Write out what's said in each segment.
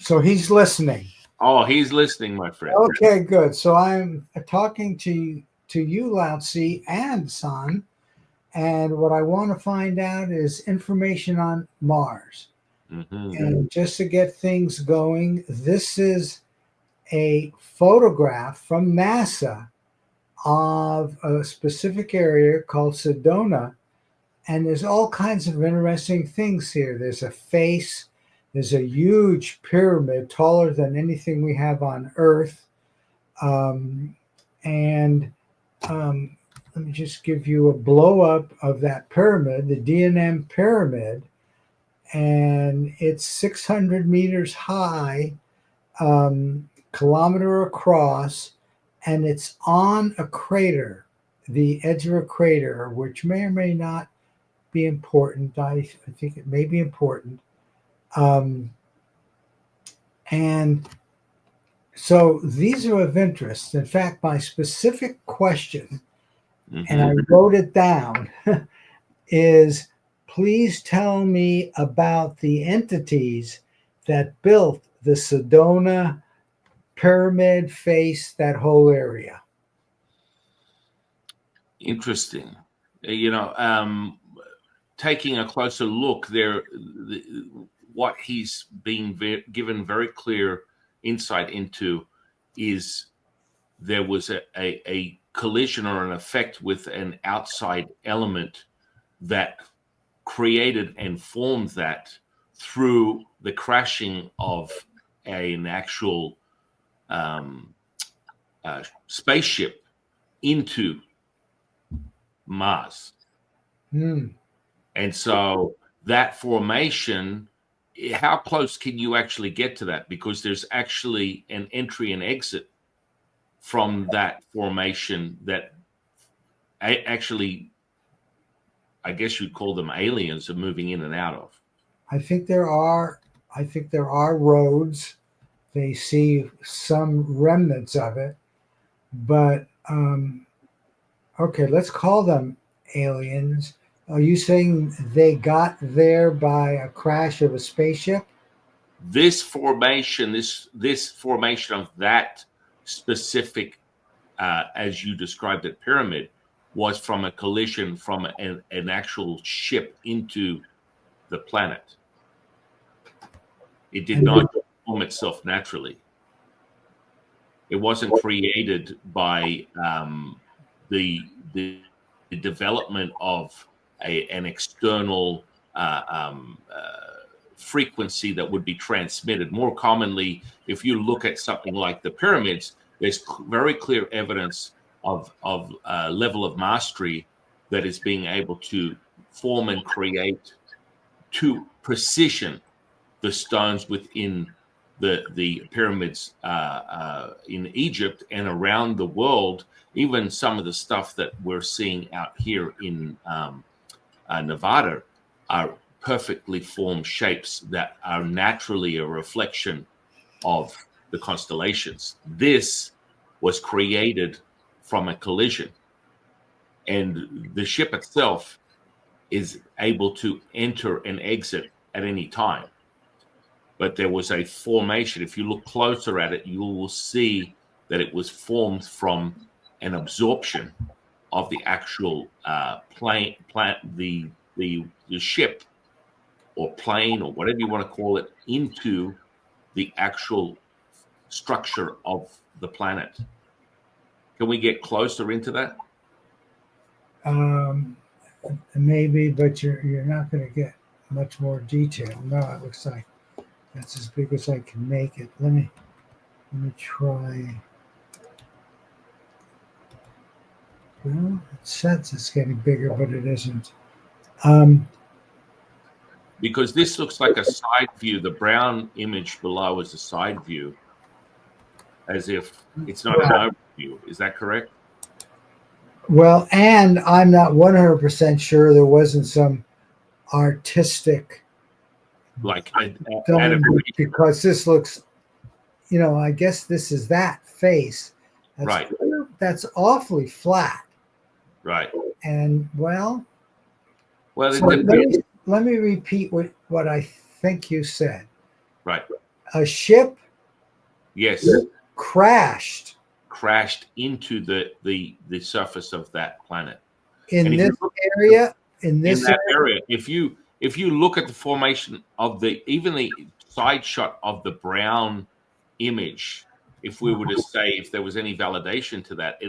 So he's listening. Oh, he's listening, my friend. Okay, good. So I'm talking to you, Lao Tzu and San, and what I want to find out is information on Mars. And just to get things going, this is a photograph from NASA of a specific area called Sedona. And there's all kinds of interesting things here. There's a face, there's a huge pyramid taller than anything we have on Earth. And let me just give you a blow up of that pyramid, the D&M pyramid. And it's 600 meters high, kilometer across, and it's on a crater, the edge of a crater, which may or may not be important. I think it may be important. And so these are of interest. In fact, my specific question, and I wrote it down, is please tell me about the entities that built the Sedona pyramid face, that whole area. Interesting. Taking a closer look there, what he's being given very clear insight into is there was a collision or an effect with an outside element that created and formed that through the crashing of an actual spaceship into Mars. And so that formation, how close can you actually get to that? Because there's actually an entry and exit from that formation that actually, I guess you'd call them aliens, are moving in and out of. I think there are roads. They see some remnants of it, but okay, let's call them aliens. Are you saying they got there by a crash of a spaceship? This formation, this formation of that specific, as you described it, pyramid, was from a collision from an actual ship into the planet. It did not form itself naturally. It wasn't created by the development of an external frequency that would be transmitted. More commonly, if you look at something like the pyramids, there's very clear evidence of a level of mastery that is being able to form and create to precision the stones within the pyramids in Egypt and around the world. Even some of the stuff that we're seeing out here in Nevada are perfectly formed shapes that are naturally a reflection of the constellations. This was created from a collision, and the ship itself is able to enter and exit at any time. But there was a formation. If you look closer at it, you will see that it was formed from an absorption of the actual the ship or plane or whatever you want to call it into the actual structure of the planet. Can we get closer into that? Maybe, but you're not going to get much more detail. No, it looks like that's as big as I can make it. Let me try. Well, it says it's getting bigger, but it isn't. Because this looks like a side view. The brown image below is a side view, as if it's not an overview. Is that correct? Well, and I'm not 100% sure there wasn't some artistic, like because this looks, I guess this is that face. That's, right. That's awfully flat. Right. And well, so let me repeat what I think you said. Right. A ship Yes. crashed into the surface of that planet. in this area. In that area, if you look at the formation of even the side shot of the brown image, if we were to say if there was any validation to that,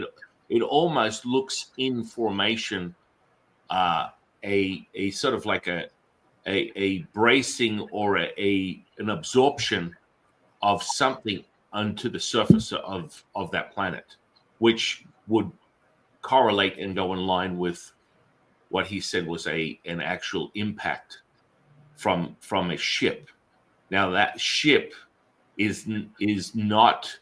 it almost looks in formation a sort of like a bracing or an absorption of something onto the surface of that planet, which would correlate and go in line with what he said was an actual impact from a ship. Now that ship is not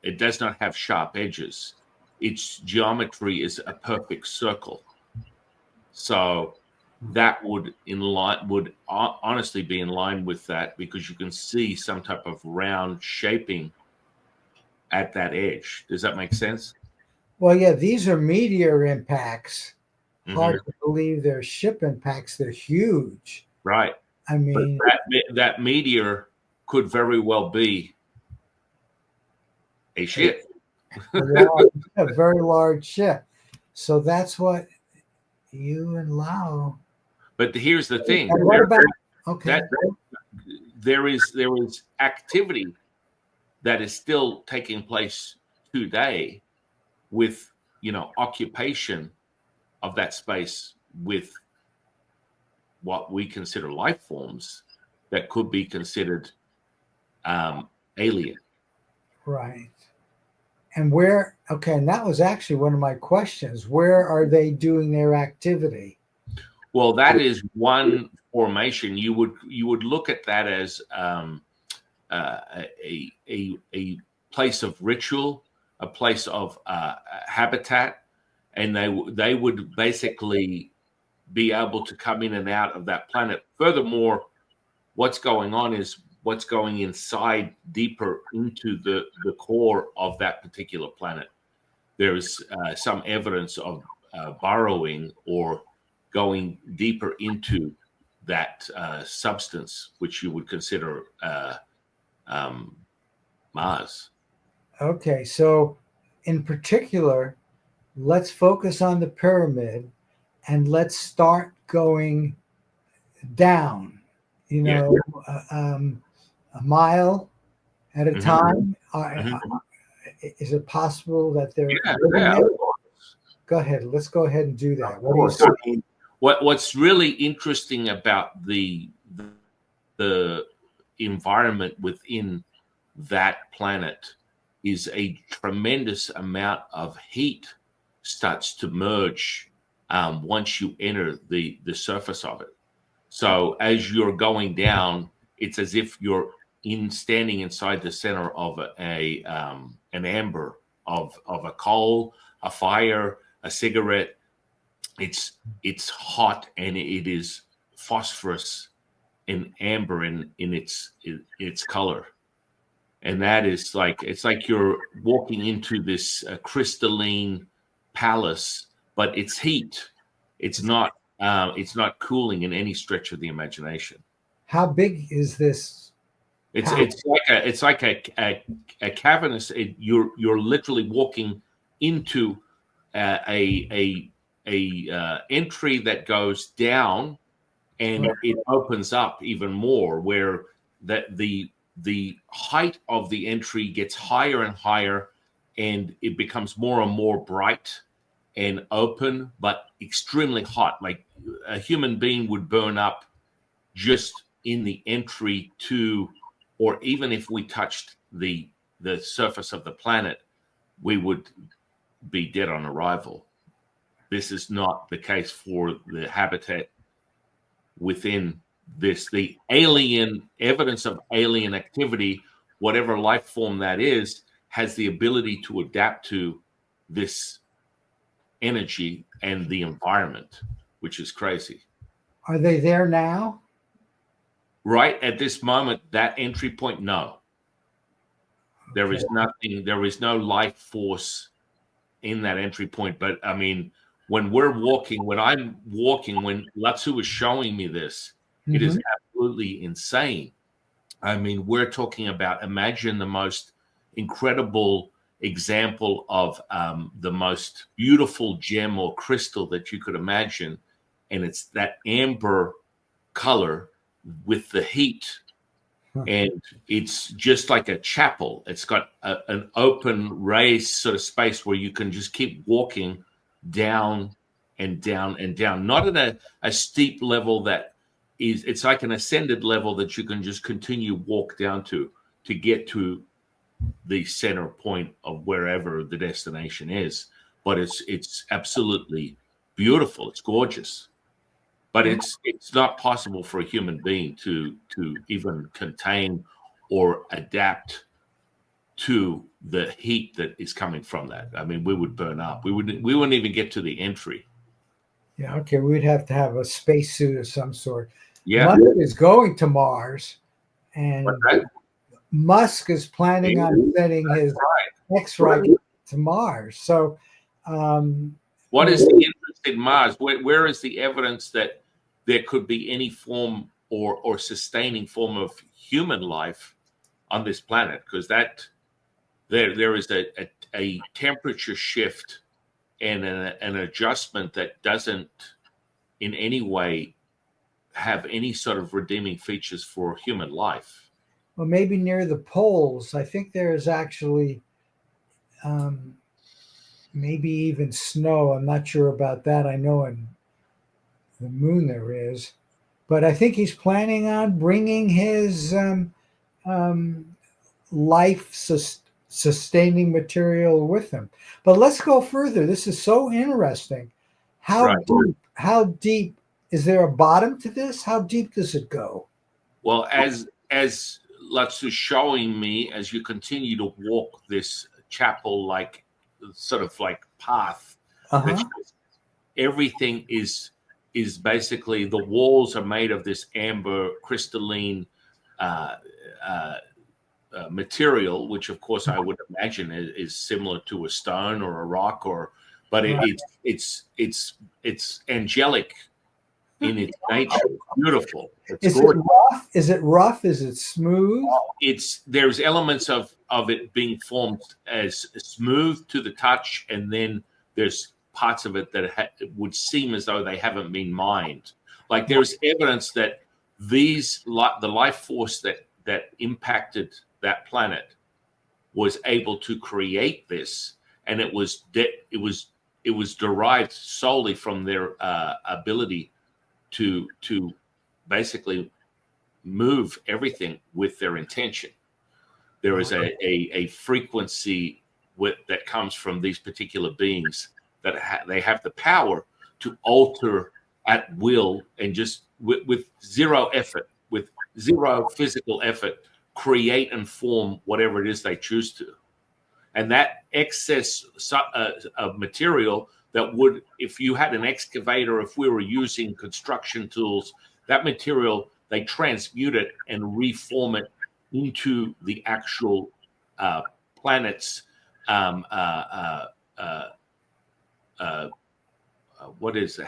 it does not have sharp edges. Its geometry is a perfect circle. So that would honestly be in line with that, because you can see some type of round shaping at that edge. Does that make sense? Well, yeah, these are meteor impacts. Hard to believe they're ship impacts. They're huge. Right. I mean, but that meteor could very well be a ship. A very large ship. So that's what you and Lao. But here's the thing. What about okay? There is activity that is still taking place today with occupation of that space with what we consider life forms that could be considered alien. Right. And where, okay, and that was actually one of my questions. Where are they doing their activity? Well, that is one formation. You would look at that as a place of ritual, a place of habitat, and they would basically be able to come in and out of that planet. Furthermore, what's going on is what's going inside deeper into the core of that particular planet. There's some evidence of burrowing or going deeper into that substance, which you would consider Mars. Okay, so in particular, let's focus on the pyramid and let's start going down, a mile at a time. Is it possible that they're Go ahead. Let's go ahead and do that. What's really interesting about the environment within that planet is a tremendous amount of heat starts to merge once you enter the surface of it. So as you're going down, it's as if you're standing inside the center of an amber of a coal, a fire, a cigarette. It's hot, and it is phosphorus and amber in its color, and that is it's like you're walking into this crystalline palace, but it's heat. It's not cooling in any stretch of the imagination. How big is this? It's like a cavernous. You're literally walking into a entry that goes down, and it opens up even more, where the height of the entry gets higher and higher, and it becomes more and more bright and open, but extremely hot. Like a human being would burn up just in the entry to, or even if we touched the surface of the planet, we would be dead on arrival. This is not the case for the habitat within this. The alien evidence of alien activity, whatever life form that is, has the ability to adapt to this energy and the environment, which is crazy. Are they there now? Right at this moment, that entry point, no. There is nothing, there is no life force in that entry point. But I mean, when I'm walking, when Lao Tzu was showing me this, it is absolutely insane. I mean, we're talking about, imagine the most incredible example of the most beautiful gem or crystal that you could imagine. And it's that amber color with the heat. And it's just like a chapel. It's got an open raised sort of space where you can just keep walking down and down and down, not at a steep level that is, it's like an ascended level that you can just continue walk down to get to the center point of wherever the destination is. But it's absolutely beautiful. It's gorgeous. But it's not possible for a human being to even contain or adapt to the heat that is coming from that. I mean, we would burn up. We wouldn't even get to the entry. Yeah, okay, we'd have to have a spacesuit of some sort. Yeah. Musk is going to Mars, and Musk is planning on sending his X-ray to Mars. So, what is the interest in Mars? Where is the evidence that there could be any form or sustaining form of human life on this planet? Because that there is a temperature shift and an adjustment that doesn't in any way have any sort of redeeming features for human life. well, maybe near the poles. I think there is actually maybe even snow. I'm not sure about that. I know in the moon there is, but I think he's planning on bringing his life sustaining material with him. But let's go further. This is so interesting. How deep is there a bottom to this? How deep does it go? Well, as Lao Tzu showing me, as you continue to walk this chapel like sort of like path, everything is basically, the walls are made of this amber crystalline material, which of course I would imagine is similar to a stone or a rock, but it's angelic in its nature. Beautiful. Is it rough? Is it rough? Is it smooth? There's elements of it being formed as smooth to the touch, and then there's parts of it that would seem as though they haven't been mined. Like there's evidence that the life force that impacted that planet was able to create this, and it was derived solely from their ability to basically move everything with their intention. There is a frequency that comes from these particular beings that they have the power to alter at will, and just with zero effort, with zero physical effort, create and form whatever it is they choose to. And that excess of material that would, if you had an excavator, if we were using construction tools, that material, they transmute it and reform it into the actual planet's what is it?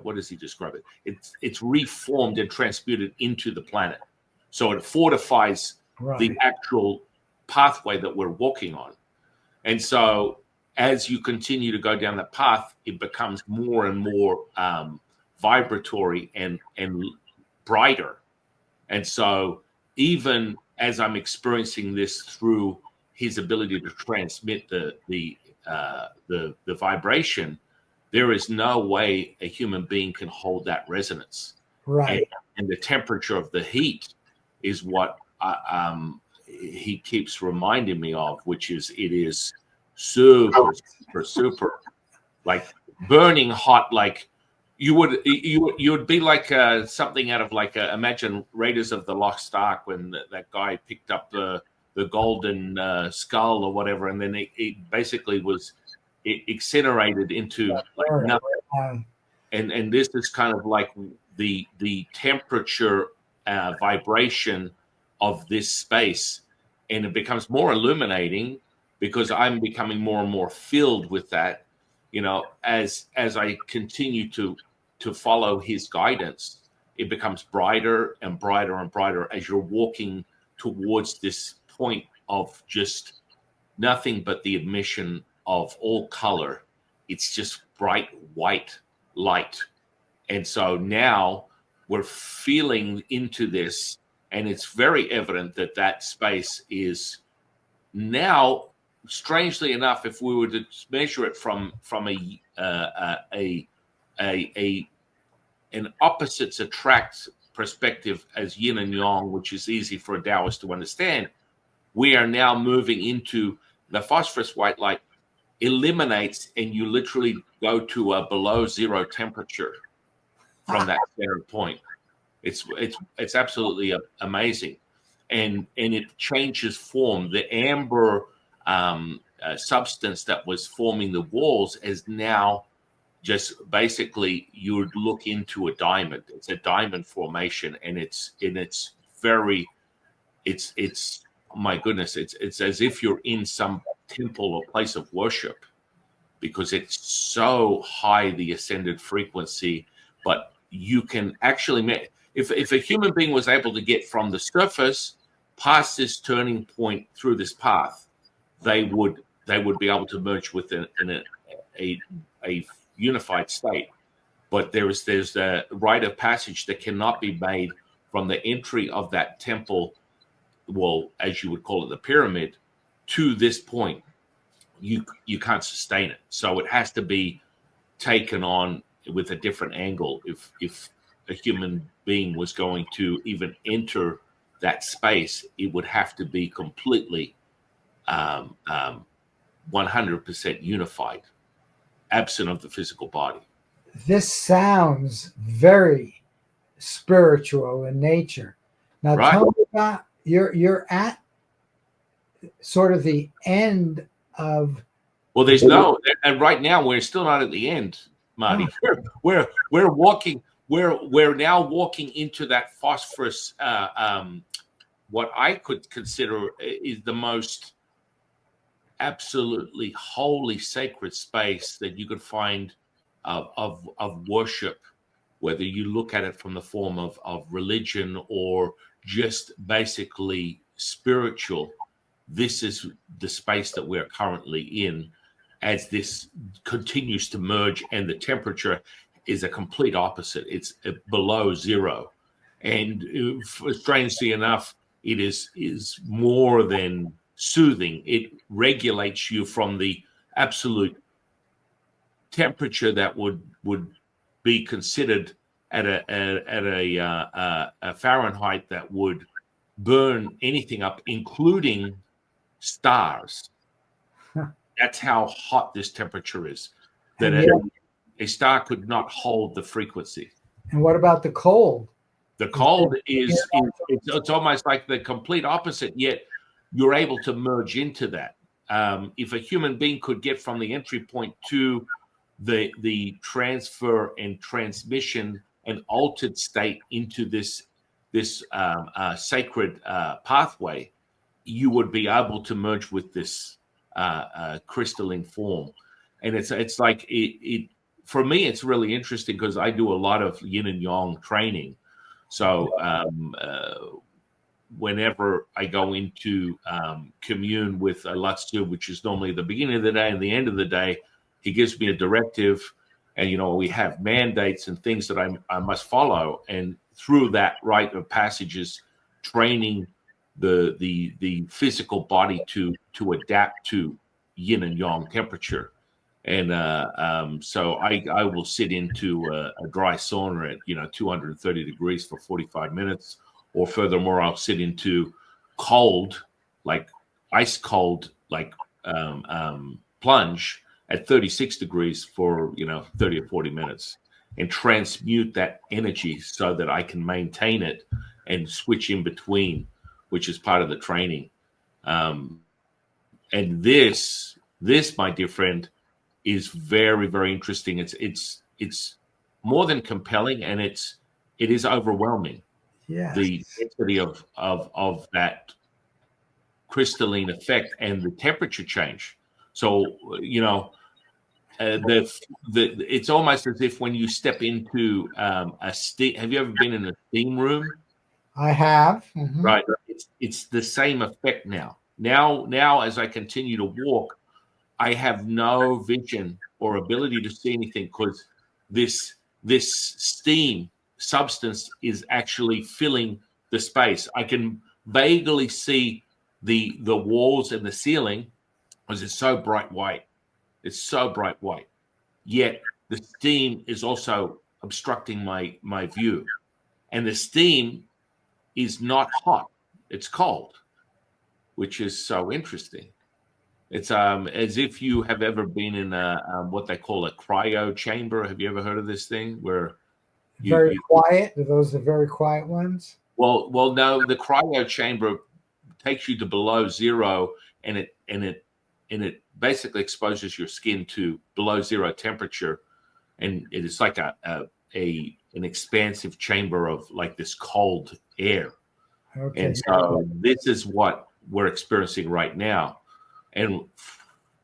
What does he describe it? It's reformed and transmuted into the planet, so it fortifies the actual pathway that we're walking on. And so, as you continue to go down that path, it becomes more and more vibratory and brighter. And so, even as I'm experiencing this through his ability to transmit the vibration, there is no way a human being can hold that resonance. Right. And the temperature of the heat is what he keeps reminding me of, which is it is super like burning hot. Like you would be like something out of like imagine Raiders of the Lost Ark, when that guy picked up the golden skull or whatever, and then it basically was incinerated into like nothing. And this is kind of like the temperature vibration of this space, and it becomes more illuminating because I'm becoming more and more filled with that, as I continue to follow his guidance. It becomes brighter and brighter and brighter as you're walking towards this point of just nothing but the admission of all color. It's just bright white light. And so now we're feeling into this, and it's very evident that that space is now, strangely enough, if we were to measure it from an opposites attract perspective as yin and yang, which is easy for a Taoist to understand, we are now moving into the phosphorus white light eliminates, and you literally go to a below zero temperature from that center point. It's absolutely amazing, and it changes form. The amber substance that was forming the walls is now just basically, you would look into a diamond. It's a diamond formation, and it's very, it's my goodness, it's as if you're in some temple or place of worship, because it's so high, the ascended frequency. But you can actually, if a human being was able to get from the surface past this turning point through this path, they would be able to merge within a unified state. But there's a rite of passage that cannot be made from the entry of that temple, well, as you would call it, the pyramid, to this point. You can't sustain it. So it has to be taken on with a different angle. If a human being was going to even enter that space, it would have to be completely 100% unified, absent of the physical body. This sounds very spiritual in nature. Now, right. Tell me about you're at sort of the end of. Well, there's no, and right now we're still not at the end, Marty. Oh. We're walking. We're now walking into that phosphorus. What I could consider is the most absolutely holy, sacred space that you could find of worship, whether you look at it from the form of religion or just basically spiritual. This is the space that we're currently in, as this continues to merge, and the temperature is a complete opposite. It's below zero, and strangely enough, it is more than soothing. It regulates you from the absolute temperature that would be considered at a Fahrenheit that would burn anything up, including stars. That's how hot this temperature is. That a star could not hold the frequency. And what about the cold? The cold it's almost like the complete opposite, yet you're able to merge into that. If a human being could get from the entry point to the transfer and transmission and altered state into this sacred pathway, you would be able to merge with this crystalline form. And it's like it for me, it's really interesting because I do a lot of yin and yang training. So whenever I go into commune with Lao Tzu, which is normally the beginning of the day and the end of the day, he gives me a directive, and we have mandates and things that I must follow. And through that rite of passages, training the physical body to adapt to yin and yang temperature. And so I will sit into a dry sauna at 230 degrees for 45 minutes, or furthermore, I'll sit into cold, like ice cold, like plunge at 36 degrees for 30 or 40 minutes, and transmute that energy so that I can maintain it and switch in between, which is part of the training. And this, my dear friend, is very, very interesting. It's more than compelling, and it is overwhelming. Yeah. The density of that crystalline effect and the temperature change. So it's almost as if when you step into a steam. Have you ever been in a steam room? I have. Mm-hmm. Right. it's the same effect now. Now, as I continue to walk, I have no vision or ability to see anything because this steam substance is actually filling the space. I can vaguely see the walls and the ceiling because it's so bright white. It's so bright white. Yet the steam is also obstructing my view. And the steam is not hot. It's cold, which is so interesting. It's as if you have ever been in a what they call a cryo chamber. Have you ever heard of this thing where Very quiet? Are those the very quiet ones? Well, no. The cryo chamber takes you to below zero, and it basically exposes your skin to below zero temperature, and it is like an expansive chamber of like this cold air. Okay. And so this is what we're experiencing right now. And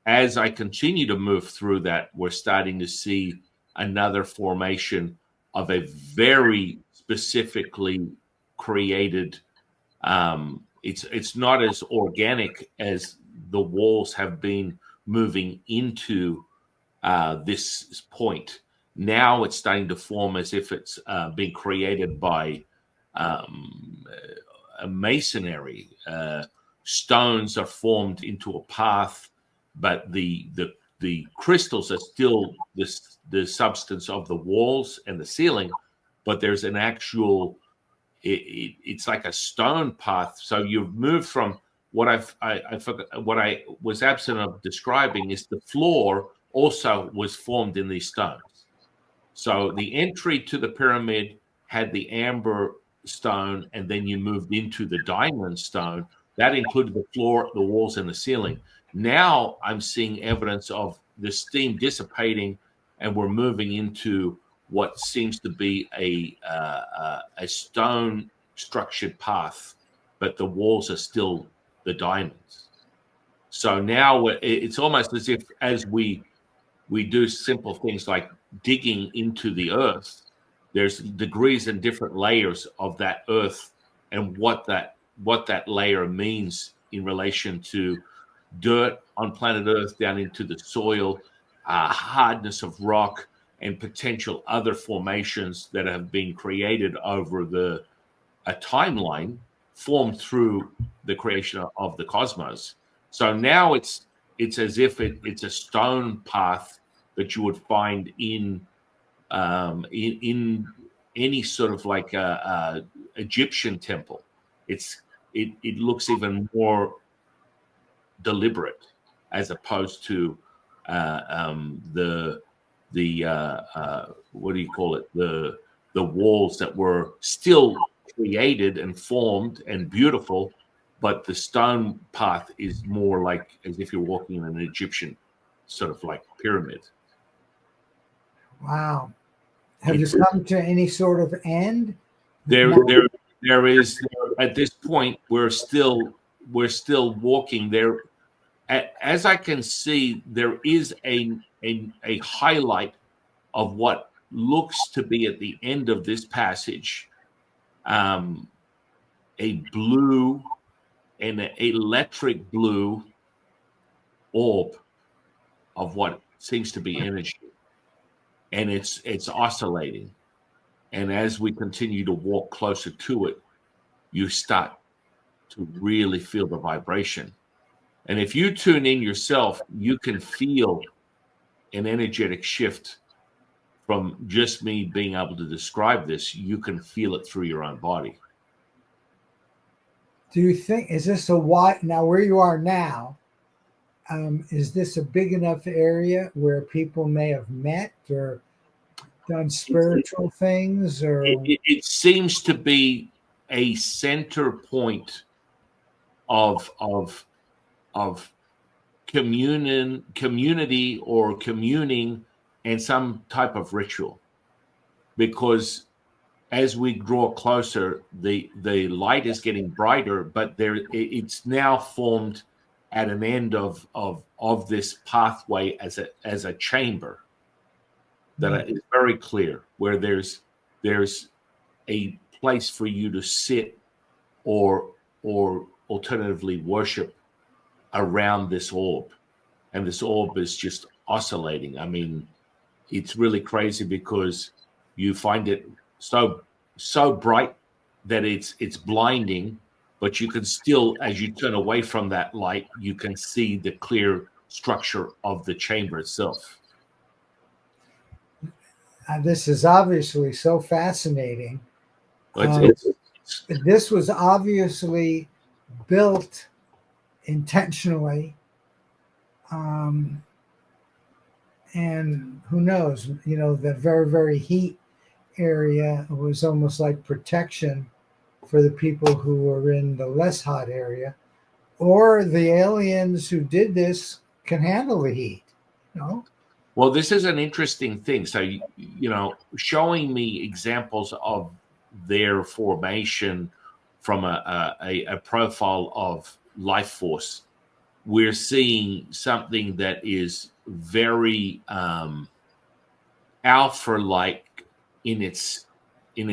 as I continue to move through that, we're starting to see another formation of a very specifically created. It's not as organic as the walls have been moving into this point. Now it's starting to form as if it's being created by masonry. Stones are formed into a path, but the crystals are still the substance of the walls and the ceiling, but there's an actual it's like a stone path. So you've moved from what I forgot, what I was absent of describing is the floor also was formed in these stones. So the entry to the pyramid had the amber stone, and then you moved into the diamond stone. That included the floor, the walls, and the ceiling. Now I'm seeing evidence of the steam dissipating, and we're moving into what seems to be a stone structured path, but the walls are still the diamonds. So now it's almost as if as we do simple things like digging into the earth, there's degrees and different layers of that earth and what that layer means in relation to dirt on planet Earth down into the soil, hardness of rock, and potential other formations that have been created over a timeline formed through the creation of the cosmos. So now it's as if it's a stone path that you would find in any sort of like a Egyptian temple. It looks even more deliberate as opposed to the what do you call it, the walls that were still created and formed and beautiful, but the stone path is more like as if you're walking in an Egyptian sort of like pyramid. Wow. Have you come to any sort of end? There is at this point we're still walking there. As I can see, there is a highlight of what looks to be at the end of this passage, a blue and an electric blue orb of what seems to be energy, and it's oscillating. And as we continue to walk closer to it, you start to really feel the vibration. And if you tune in yourself, you can feel an energetic shift from just me being able to describe this. You can feel it through your own body. Do you think, is this a wide, now where you are now, is this a big enough area where people may have met or done spiritual things? Or it seems to be a center point of community or communing and some type of ritual, because as we draw closer, the light is getting brighter, but it's now formed at an end of this pathway as a chamber that is very clear, where there's a place for you to sit or or alternatively worship around this orb. And this orb is just oscillating. I mean, it's really crazy because you find it so bright that it's blinding, but you can still, as you turn away from that light, you can see the clear structure of the chamber itself. This is obviously so fascinating. This was obviously built intentionally. And who knows, the very, very heat area was almost like protection for the people who were in the less hot area, or the aliens who did this can handle the heat, Well, this is an interesting thing. So, showing me examples of their formation from a profile of life force, we're seeing something that is very alpha-like in its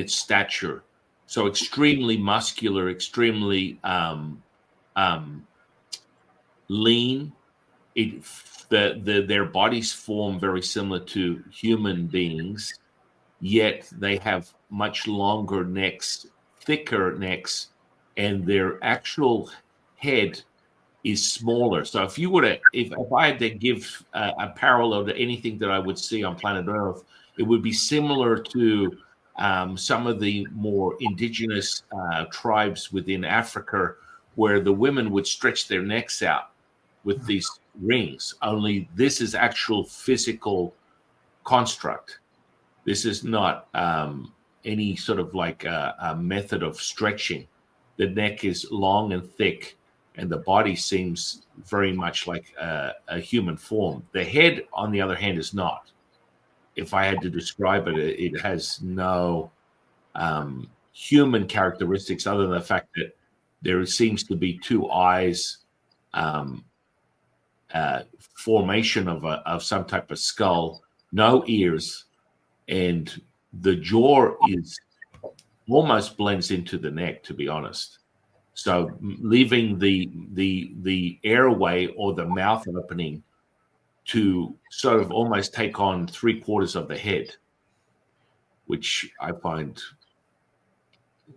stature. So extremely muscular, extremely lean. Their bodies form very similar to human beings, yet they have much longer necks, thicker necks, and their actual head is smaller. So if I had to give a parallel to anything that I would see on planet Earth, it would be similar to some of the more indigenous tribes within Africa, where the women would stretch their necks out with these rings. Only this is actual physical construct. This is not any sort of like a method of stretching. The neck is long and thick, and the body seems very much like a human form. The head, on the other hand, is not. If I had to describe it, it has no human characteristics other than the fact that there seems to be two eyes, formation of some type of skull, no ears, and the jaw is almost blends into the neck, to be honest. So leaving the airway or the mouth opening to sort of almost take on 3/4 of the head, which I find,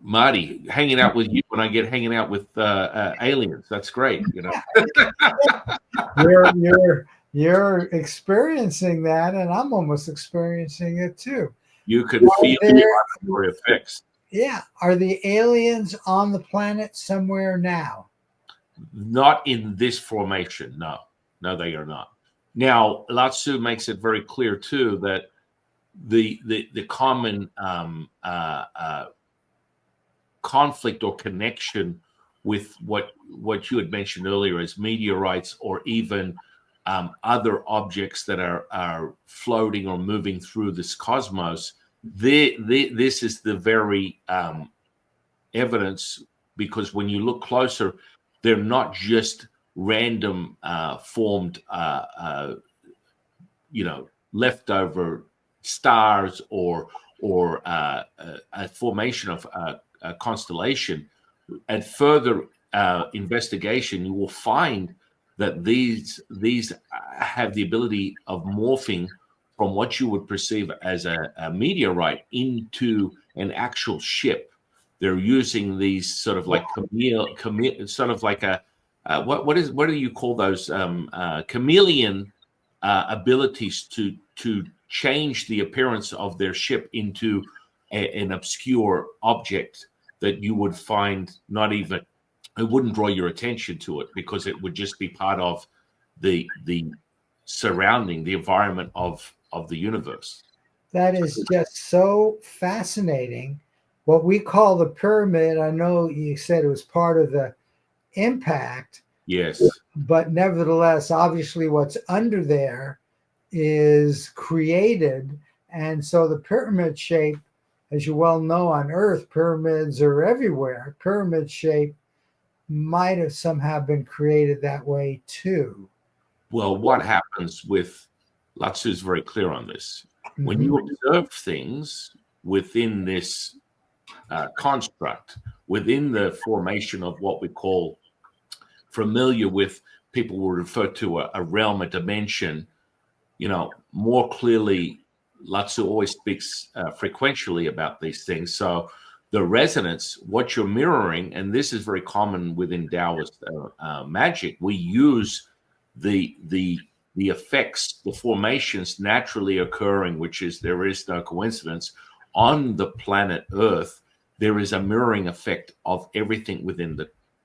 Marty, hanging out with you when I get hanging out with aliens, that's great. You're experiencing that, and I'm almost experiencing it too. You can feel the vibratory effects. Yeah. Are the aliens on the planet somewhere now? Not in this formation. No, they are not. Now, Lao Tzu makes it very clear too that the common conflict or connection with what you had mentioned earlier as meteorites or even other objects that are floating or moving through this cosmos. This is the very evidence, because when you look closer, they're not just random formed leftover stars or a formation of a constellation. At further investigation, you will find that these have the ability of morphing from what you would perceive as a meteorite into an actual ship. They're using these sort of like sort of like a what do you call those chameleon abilities to change the appearance of their ship into an obscure object that you would find not even, it wouldn't draw your attention to it because it would just be part of the surrounding, the environment of the universe. That is just so fascinating. What we call the pyramid, I know you said it was part of the impact. Yes. But nevertheless, obviously what's under there is created. And so the pyramid shape, as you well know, on Earth, pyramids are everywhere. Pyramid shape might have somehow been created that way too. Well, what happens with, Lao Tzu is very clear on this. Mm-hmm. When you observe things within this construct, within the formation of what we call, familiar with, people will refer to a realm, a dimension, more clearly. Lao Tzu always speaks frequentially about these things. So the resonance, what you're mirroring, and this is very common within Taoist magic, we use the effects, the formations naturally occurring, which is, there is no coincidence, on the planet Earth. There is a mirroring effect of everything within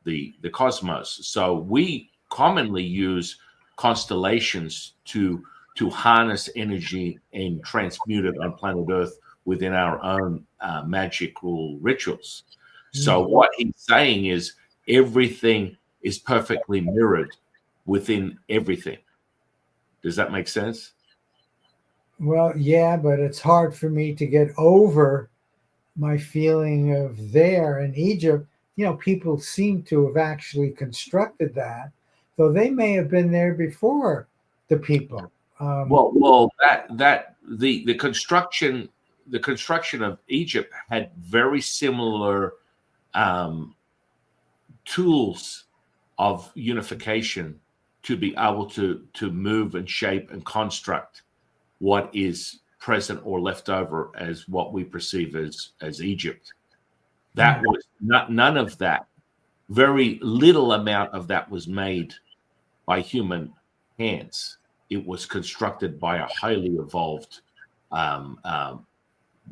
the cosmos. So we commonly use constellations to harness energy and transmute it on planet Earth within our own magical rituals. So what he's saying is everything is perfectly mirrored within everything. Does that make sense? Well, yeah, but it's hard for me to get over my feeling of there in Egypt. People seem to have actually constructed that, though they may have been there before the people. Well, that the construction of Egypt had very similar tools of unification to be able to move and shape and construct what is present or left over as what we perceive as Egypt. That was none of that. Very little amount of that was made by human hands. It was constructed by a highly evolved,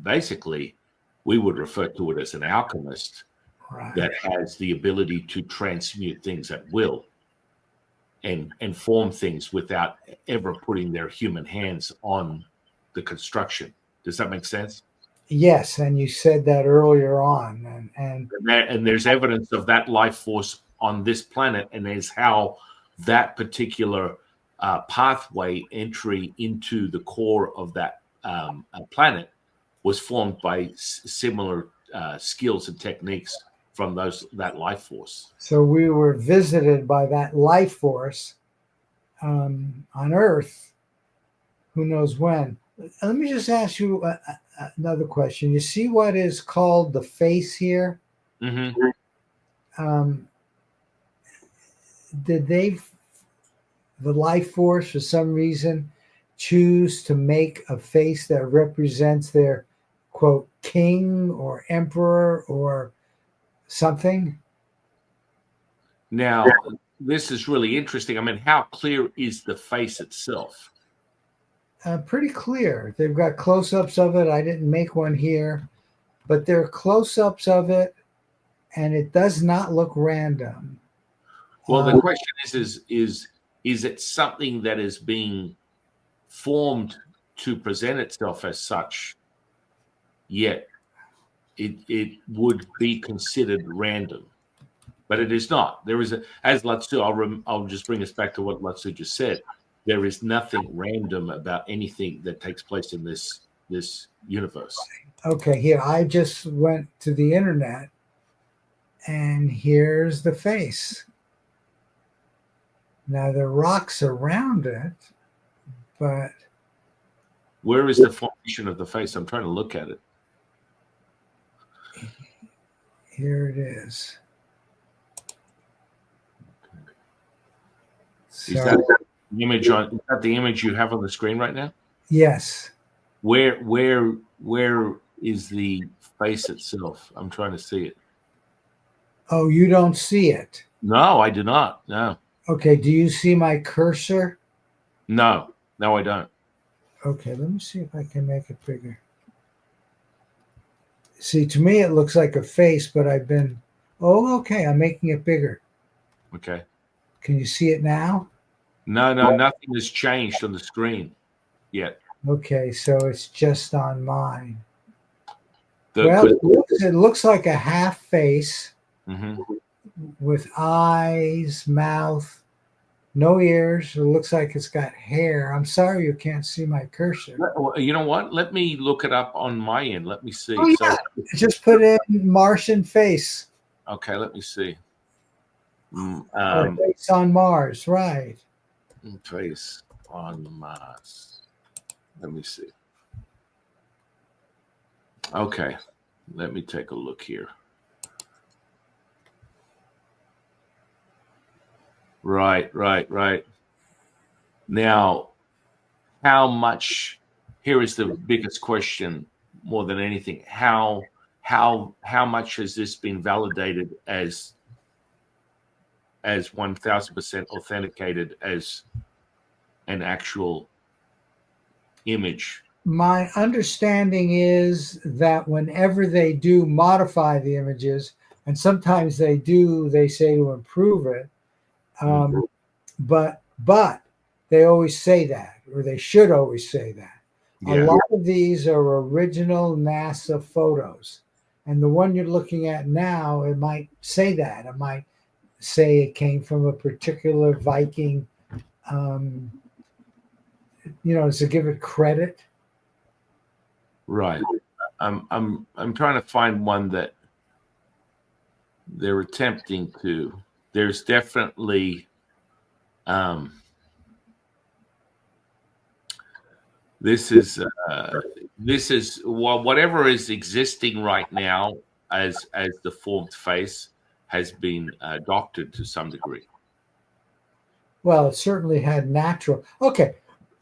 basically, we would refer to it as an alchemist, Right. that has the ability to transmute things at will and form things without ever putting their human hands on the construction. Does that make sense? Yes, and you said that earlier on, And there's evidence of that life force on this planet, and there's how that particular pathway entry into the core of that planet was formed by similar skills and techniques from that life force. so we were visited by that life force on Earth. Who knows when? Let me just ask you another question. You see what is called the face here? Mm-hmm. Did the life force, for some reason, choose to make a face that represents their, quote, king or emperor or something? Now, this is really interesting. I mean, how clear is the face itself? Pretty clear. They've got close-ups of it. I didn't make one here, but there are close-ups of it, and it does not look random. Well, the question is it something that is being formed to present itself as such, yet it would be considered random, but it is not. There is as Lao Tzu, I'll just bring us back to what Lao Tzu just said. There is nothing random about anything that takes place in this universe. Okay, here, I just went to the internet, and here's the face. Now, there are rocks around it, but where is the formation of the face? I'm trying to look at it. Here it is. Is that the image is that the image you have on the screen right now? Yes. Where is the face itself? I'm trying to see it. Oh, you don't see it? No, I do not. No. Okay, do you see my cursor? No, I don't. Okay, let me see if I can make it bigger. See, to me, it looks like a face, but oh, okay, I'm making it bigger. Okay. Can you see it now? No, nothing has changed on the screen yet. Okay, so it's just on mine. It looks like a half face with eyes, mouth, no ears. It looks like it's got hair. I'm sorry you can't see my cursor. You know what? Let me look it up on my end. Let me see. Oh, yeah. Just put in Martian face. Okay, let me see. Face on Mars, right. Face on Mars. Let me see. Okay, let me take a look here. Right, right, right. Now, how much? Here is the biggest question, more than anything. How much has this been validated as 1000% authenticated as an actual image? My understanding is that whenever they do modify the images, and sometimes they do, they say to improve it, but they always say that, or they should always say that. A Yeah. lot of these are original NASA photos, and the one you're looking at now, it might say that. It might say it came from a particular Viking. To give it credit. Right. I'm trying to find one that they're attempting to. There's definitely this is whatever is existing right now as the formed face has been doctored to some degree. Well, it certainly had natural. Okay,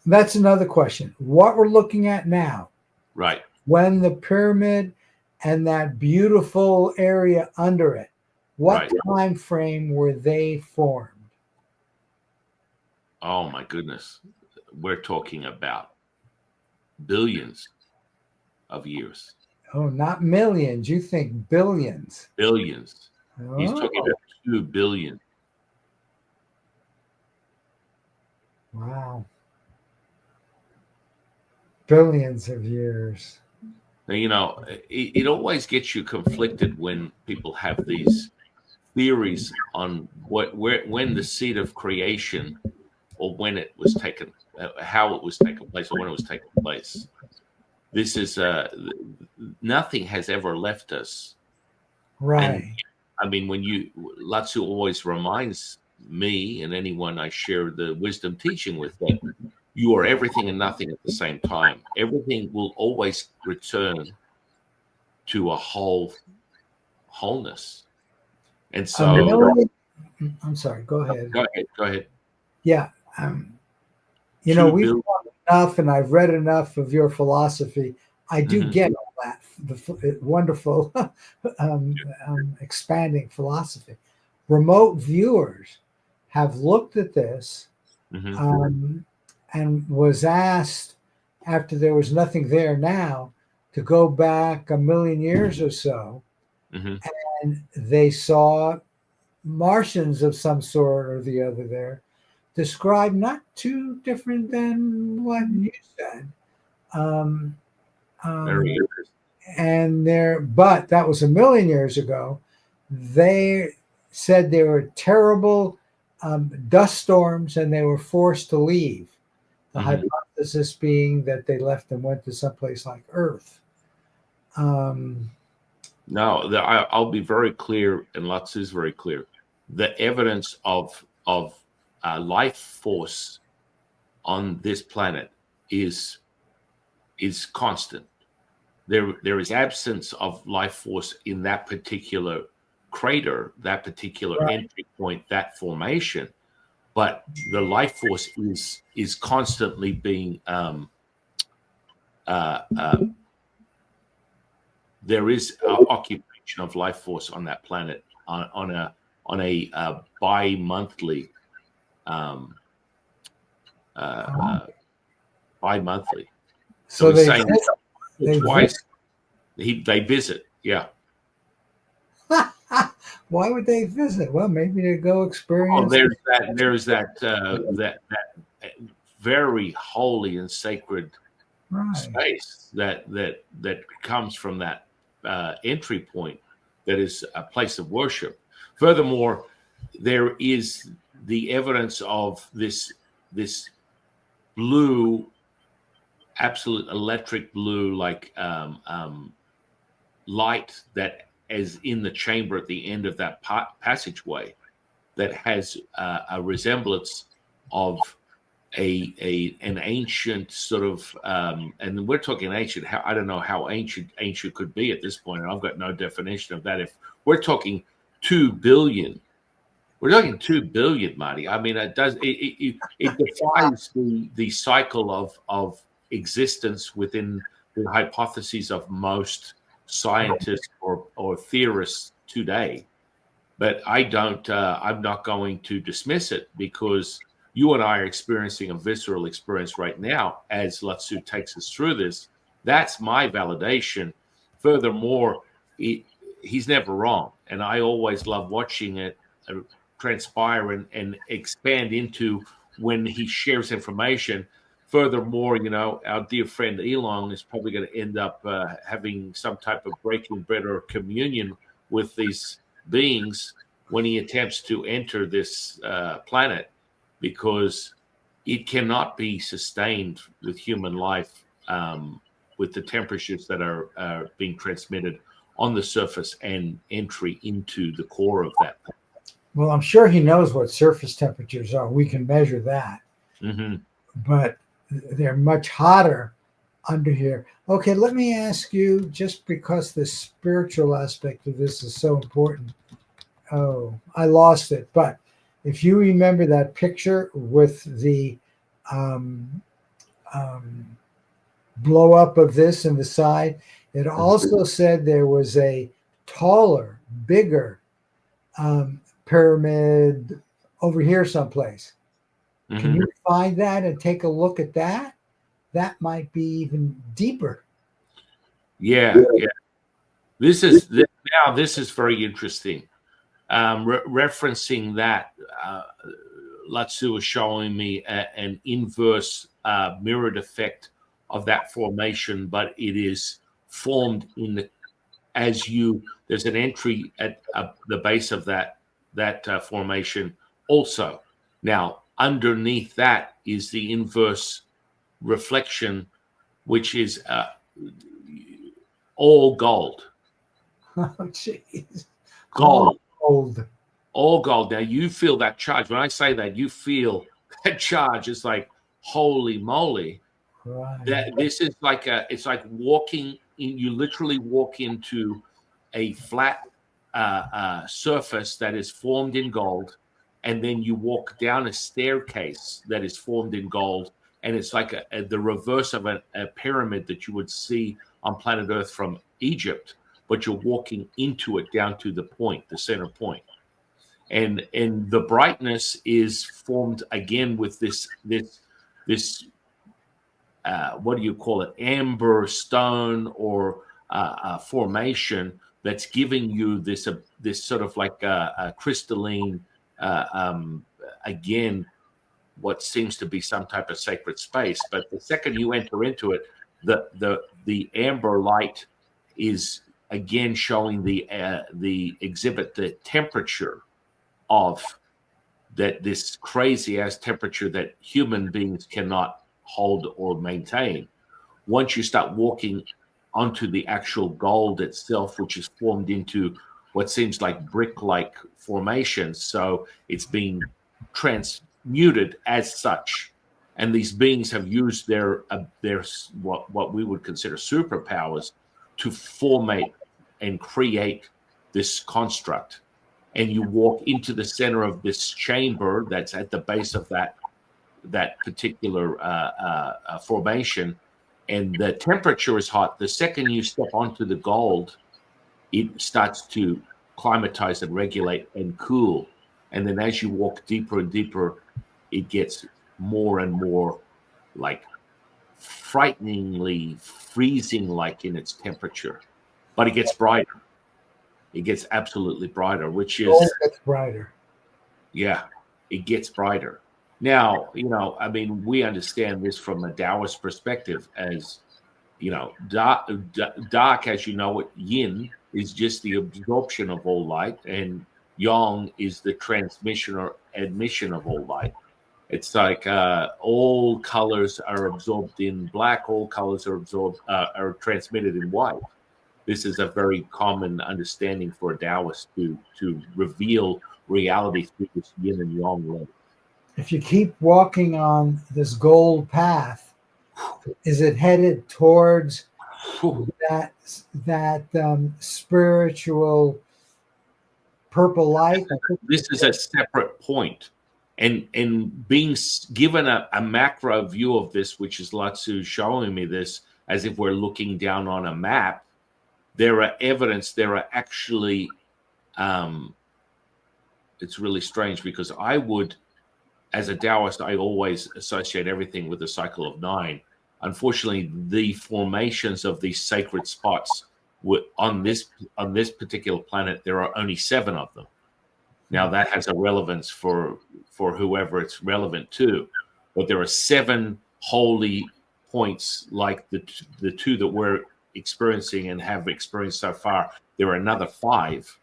that's another question. What we're looking at now, Right. when the pyramid and that beautiful area under it, what time frame were they formed? Oh my goodness. We're talking about billions of years. Oh, not millions. You think billions. Billions. Oh. He's talking about 2 billion. Wow. Billions of years. It always gets you conflicted when people have these theories on when the seed of creation, or when it was taken, how it was taken place, or when it was taken place. This is nothing has ever left us. Right. And, I mean, Lao Tzu always reminds me and anyone I share the wisdom teaching with that you are everything and nothing at the same time. Everything will always return to a wholeness. And so, I'm sorry. Go ahead. Go ahead. Yeah. We've talked enough, and I've read enough of your philosophy. I do get all that, the wonderful expanding philosophy. Remote viewers have looked at this and was asked, after there was nothing there now, to go back a million years or so, and they saw Martians of some sort or the other there, described not too different than what you said. Very interesting. But that was a million years ago. They said there were terrible dust storms and they were forced to leave. The hypothesis being that they left and went to someplace like Earth. No, I'll be very clear, and Lao Tzu is very clear. The evidence of life force on this planet is constant. There is absence of life force in that particular crater, that particular entry point, that formation, but the life force is constantly being there is occupation of life force on that planet on a bi-monthly bi-monthly. So he's saying they twice they visit. Yeah. Why would they visit? Well, maybe to go experience. Oh, there's that very holy and sacred space that comes from that entry point, that is a place of worship. Furthermore, there is the evidence of this blue, absolute electric blue, like light that is in the chamber at the end of that passageway, that has a resemblance of an ancient sort of, and we're talking ancient. I don't know how ancient could be at this point, and I've got no definition of that. If we're talking 2 billion We're talking 2 billion, Marty. I mean, it defies the cycle of existence within the hypotheses of most scientists or theorists today. But I'm not going to dismiss it, because you and I are experiencing a visceral experience right now as Lao Tzu takes us through this. That's my validation. Furthermore, he's never wrong. And I always love watching it transpire and expand into when he shares information. Furthermore, our dear friend Elon is probably going to end up having some type of breaking bread or communion with these beings when he attempts to enter this planet, because it cannot be sustained with human life with the temperatures that are being transmitted on the surface and entry into the core of that. Well, I'm sure he knows what surface temperatures are. We can measure that. Mm-hmm. But they're much hotter under here. Okay, let me ask you, just because the spiritual aspect of this is so important. Oh, I lost it. But if you remember that picture with the blow up of this in the side, it also said there was a taller, bigger pyramid over here someplace. Mm-hmm. Can you find that and take a look at that? That might be even deeper. Yeah. This is very interesting. Referencing that, Lao Tzu is showing me an inverse mirrored effect of that formation, but it is formed there's an entry at the base of that formation also. Now, underneath that is the inverse reflection, which is all gold. Oh, jeez. Gold. All gold. Now, you feel that charge. When I say that, you feel that charge. It's like, holy moly. Right. That this is it's like walking in. You literally walk into a flat surface that is formed in gold, and then you walk down a staircase that is formed in gold, and it's like the reverse of a pyramid that you would see on planet Earth from Egypt, but you're walking into it down to the center point. And the brightness is formed again with this what do you call it, amber stone or formation that's giving you this sort of like a crystalline again, what seems to be some type of sacred space. But the second you enter into it, the amber light is again showing the temperature of this crazy ass temperature that human beings cannot hold or maintain. Once you start walking onto the actual gold itself, which is formed into what seems like brick-like formations, so it's being transmuted as such. And these beings have used their what we would consider superpowers to formate and create this construct. And you walk into the center of this chamber that's at the base of that particular formation, and the temperature is hot. The second you step onto the gold, it starts to climatize and regulate and cool. And then as you walk deeper and deeper, it gets more and more like frighteningly freezing-like in its temperature, but it gets brighter. It gets absolutely brighter, which is it gets brighter. Yeah, it gets brighter. Now, I mean, we understand this from a Taoist perspective as, dark, as you know it, yin is just the absorption of all light, and yang is the transmission or admission of all light. It's like all colors are absorbed in black, all colors are transmitted in white. This is a very common understanding for a Taoist to reveal reality through this yin and yang lens. If you keep walking on this gold path, is it headed towards that spiritual purple light. This is a separate point. And being given a macro view of this, which is Lao Tzu showing me this, as if we're looking down on a map, there are actually, it's really strange because I would, as a Taoist, I always associate everything with the cycle of 9. Unfortunately, the formations of these sacred spots on this particular planet, there are only 7 of them. Now that has a relevance for whoever it's relevant to, but there are 7 holy points like the 2 that we're experiencing and have experienced so far. There are another 5,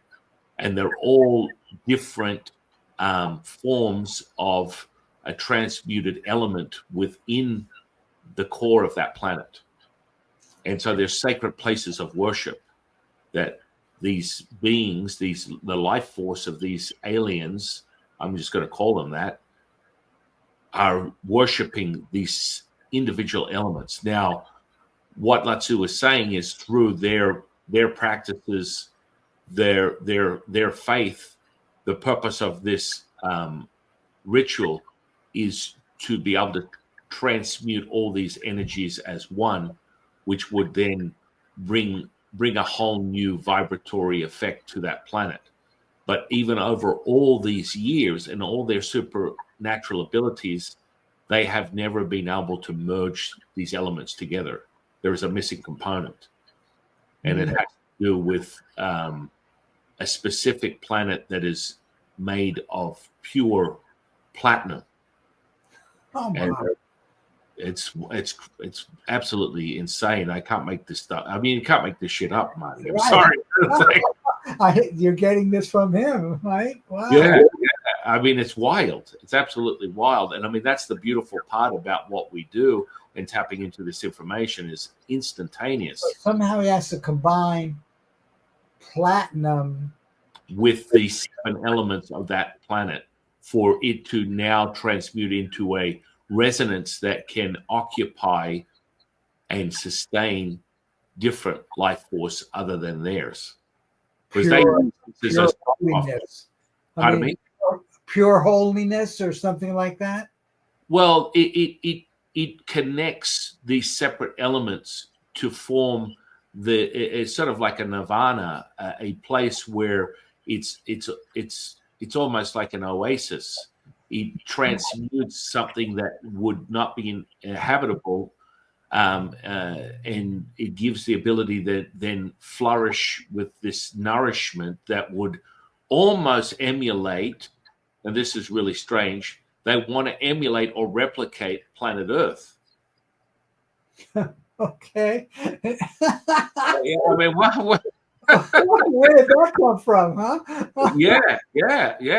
and they're all different forms of a transmuted element within the core of that planet. And so there's sacred places of worship that these beings, the life force of these aliens, I'm just going to call them that, are worshiping these individual elements. Now, what Lao Tzu is saying is through their practices, their faith, the purpose of this ritual is to be able to transmute all these energies as one, which would then bring a whole new vibratory effect to that planet. But even over all these years and all their supernatural abilities, they have never been able to merge these elements together. There is a missing component. And it has to do with a specific planet that is made of pure platinum. Oh, and wow. it's absolutely insane. I can't make this stuff. I mean, you can't make this shit up, Marty. I'm sorry. You're getting this from him, right? Wow. Yeah. I mean, it's wild. It's absolutely wild. And I mean, that's the beautiful part about what we do and tapping into this information is instantaneous. Somehow he has to combine platinum with the 7 elements of that planet for it to now transmute into a resonance that can occupy and sustain different life force other than theirs. Pure holiness. Pardon me? Pure holiness or something like that? Well, it connects these separate elements to form it's sort of like a nirvana, a place where it's almost like an oasis. It transmutes something that would not be habitable, and it gives the ability to then flourish with this nourishment that would almost emulate, and this is really strange, they want to emulate or replicate planet Earth. Okay. Yeah, I mean, what? Where did that come from, huh? Yeah.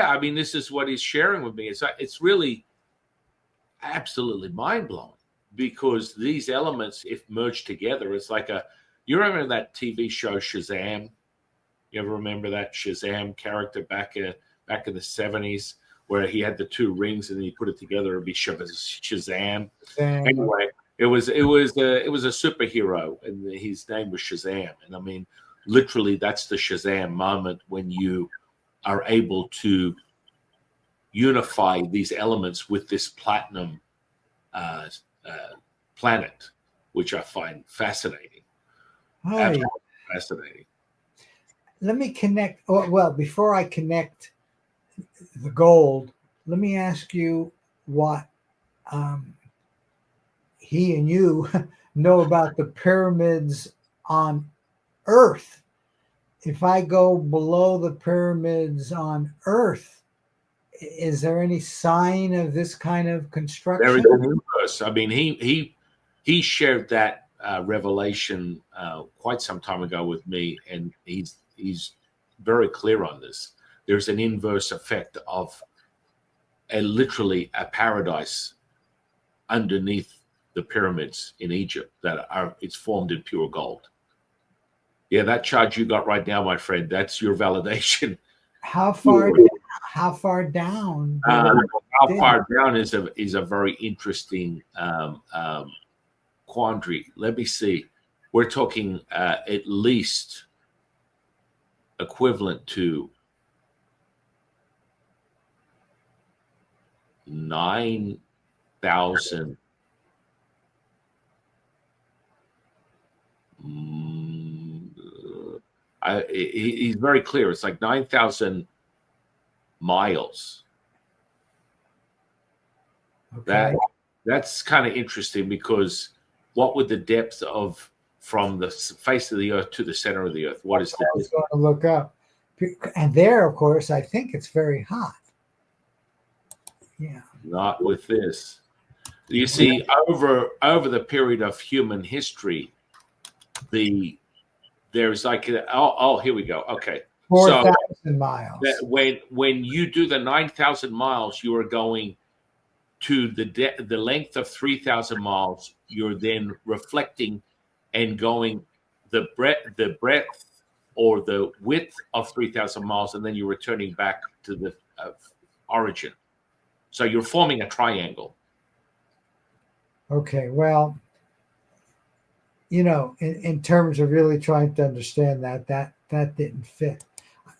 I mean, this is what he's sharing with me. It's really absolutely mind-blowing because these elements, if merged together, it's like you remember that TV show Shazam? You ever remember that Shazam character back in the 70s where he had the 2 rings and he put it together and be Shazam? Anyway, it was a superhero and his name was Shazam. And I mean, literally, that's the Shazam moment when you are able to unify these elements with this platinum planet, which I find fascinating. Absolutely fascinating. Let me connect. Well, before I connect the gold, let me ask you what he and you know about the pyramids on Earth. If I go below the pyramids on Earth, is there any sign of this kind of construction? There is a universe. I mean, he shared that revelation quite some time ago with me, and he's very clear on this. There's an inverse effect of literally a paradise underneath the pyramids in Egypt it's formed in pure gold. Yeah, that chart you got right now, my friend, that's your validation. How far down? How far down is a very interesting quandary. Let me see. We're talking at least equivalent to 9,000 he's very clear. It's like 9,000 miles. Okay. That's kind of interesting, because what would the depth of from the face of the earth to the center of the earth? What is the I was going to look up. And there, of course, I think it's very hot. Yeah. Not with this. You see, over the period of human history, there's like here we go. Okay, 4,000 miles. When you do the 9,000 miles, you are going to the length of 3,000 miles. You're then reflecting and going the breadth or the width of 3,000 miles, and then you're returning back to the origin. So you're forming a triangle. Okay, well, in terms of really trying to understand that didn't fit.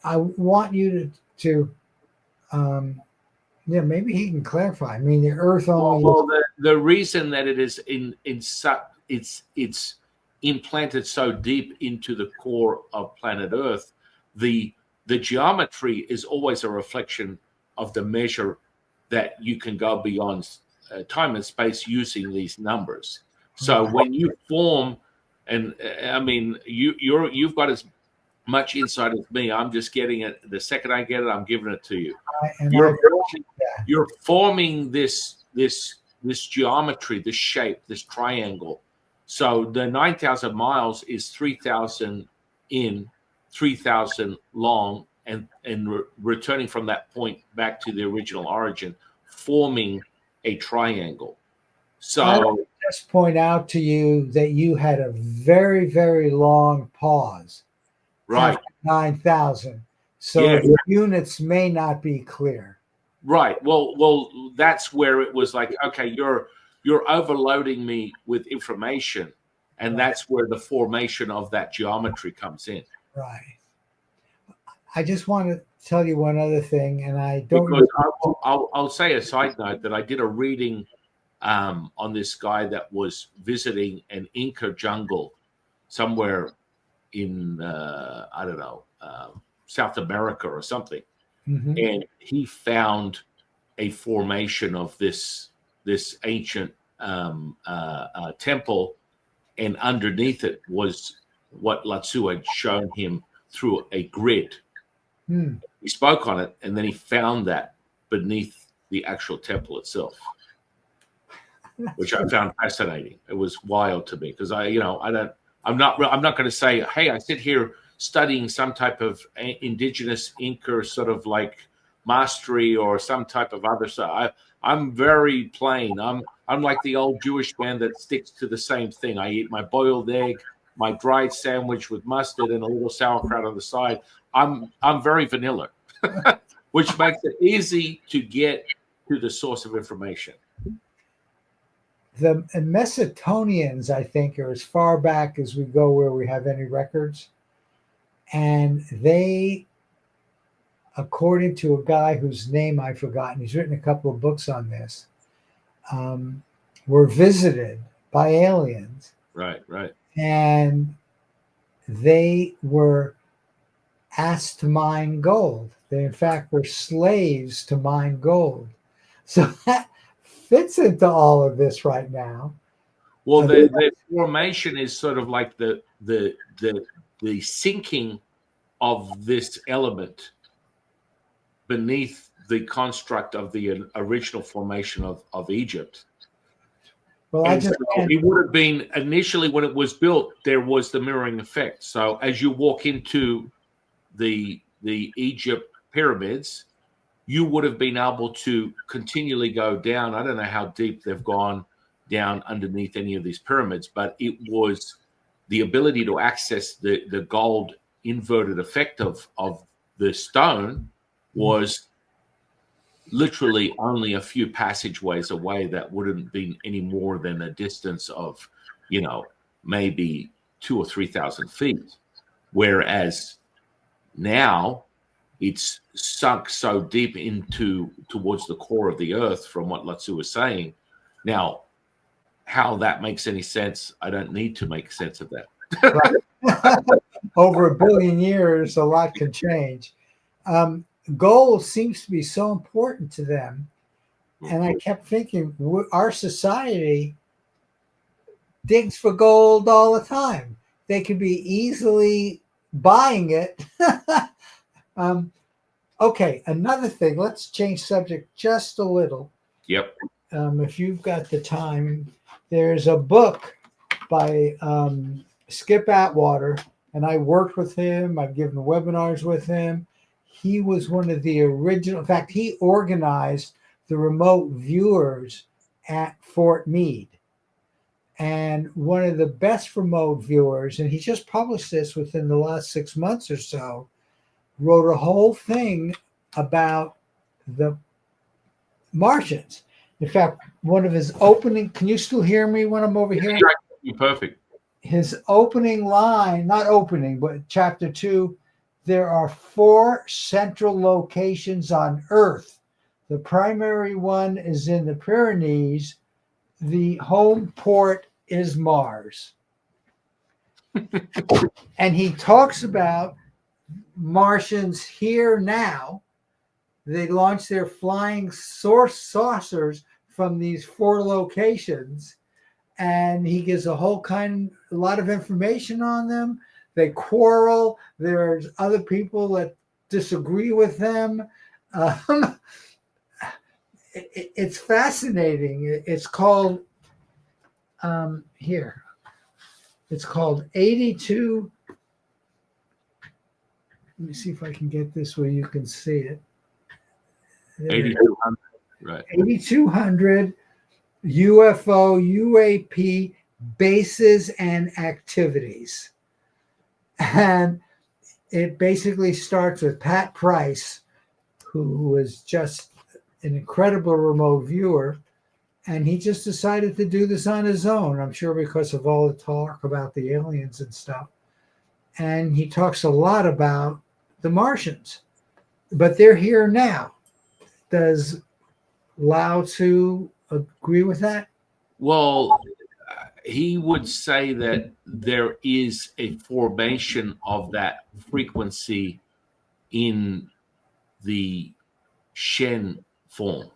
I want you to maybe he can clarify. I mean, the Earth only. Well, the reason that it is it's implanted so deep into the core of planet Earth, the geometry is always a reflection of the measure that you can go beyond time and space using these numbers. So when you form, and I mean, you've got as much insight as me. I'm just getting it. The second I get it, I'm giving it to you. You're forming this geometry, this shape, this triangle. So the 9,000 miles is 3,000 in, 3,000 long, and returning from that point back to the original origin, forming a triangle. So I would just point out to you that you had a very, very long pause. Right. 9,000. So the units may not be clear. Right. Well, that's where it was like, okay, you're overloading me with information, and that's where the formation of that geometry comes in. Right. I just want to tell you one other thing, and I don't. Because I'll say a side note that I did a reading on this guy that was visiting an Inca jungle somewhere in I don't know, South America or something. Mm-hmm. And he found a formation of this ancient temple, and underneath it was what Lao Tzu had shown him through a grid. He spoke on it, and then he found that beneath the actual temple itself, which I found fascinating. It was wild to me, because I'm not going to say, hey, I sit here studying some type of indigenous Inca sort of like mastery or some type of other stuff. I'm very plain. I'm like the old Jewish man that sticks to the same thing. I eat my boiled egg, my dried sandwich with mustard, and a little sauerkraut on the side. I'm very vanilla, which makes it easy to get to the source of information. The Macedonians, I think, are as far back as we go where we have any records. And they, according to a guy whose name I've forgotten, he's written a couple of books on this, were visited by aliens. Right. And they were asked to mine gold. They, in fact, were slaves to mine gold. So that fits into all of this right now. Well, the formation is sort of like the sinking of this element beneath the construct of the original formation of Egypt. Well, it would have been initially when it was built, there was the mirroring effect. So as you walk into the Egypt pyramids, you would have been able to continually go down. I don't know how deep they've gone down underneath any of these pyramids, but it was the ability to access the gold inverted effect of the stone was literally only a few passageways away. That wouldn't be any more than a distance of, maybe 2,000 or 3,000 feet. Whereas now it's sunk so deep towards the core of the earth, from what Lao Tzu was saying. Now, how that makes any sense, I don't need to make sense of that. Over 1 billion years, a lot can change. Gold seems to be so important to them. And I kept thinking, our society digs for gold all the time. They could be easily buying it. Okay, another thing. Let's change subject just a little. Yep. If you've got the time, there's a book by Skip Atwater, and I worked with him. I've given webinars with him. He was one of the original. In fact, he organized the remote viewers at Fort Meade. And one of the best remote viewers, and he just published this within the last 6 months or so, wrote a whole thing about the Martians. In fact, one of his opening, can you still hear me when I'm over here? You're perfect. His opening line, not opening, but chapter 2, there are 4 central locations on Earth. The primary one is in the Pyrenees. The home port is Mars. And he talks about Martians here now. They launched their flying saucers from these 4 locations, and he gives a lot of information on them. They quarrel. There's other people that disagree with them. It's fascinating. It's called here. It's called 82. Let me see if I can get this where you can see it. 8200, right? 8200 UFO UAP bases and activities, and it basically starts with Pat Price, who was just an incredible remote viewer, and he just decided to do this on his own. I'm sure because of all the talk about the aliens and stuff. And he talks a lot about the Martians, but they're here now. Does Lao Tzu agree with that? Well, he would say that there is a formation of that frequency in the Shen form.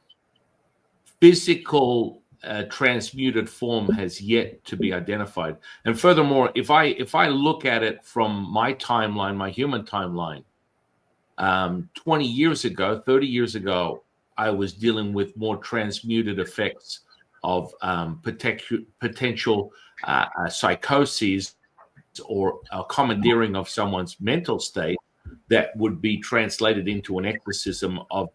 Physical transmuted form has yet to be identified. And furthermore, if I look at it from my timeline, my human timeline, 20 years ago, 30 years ago, I was dealing with more transmuted effects of potential psychoses or a commandeering of someone's mental state that would be translated into an exorcism of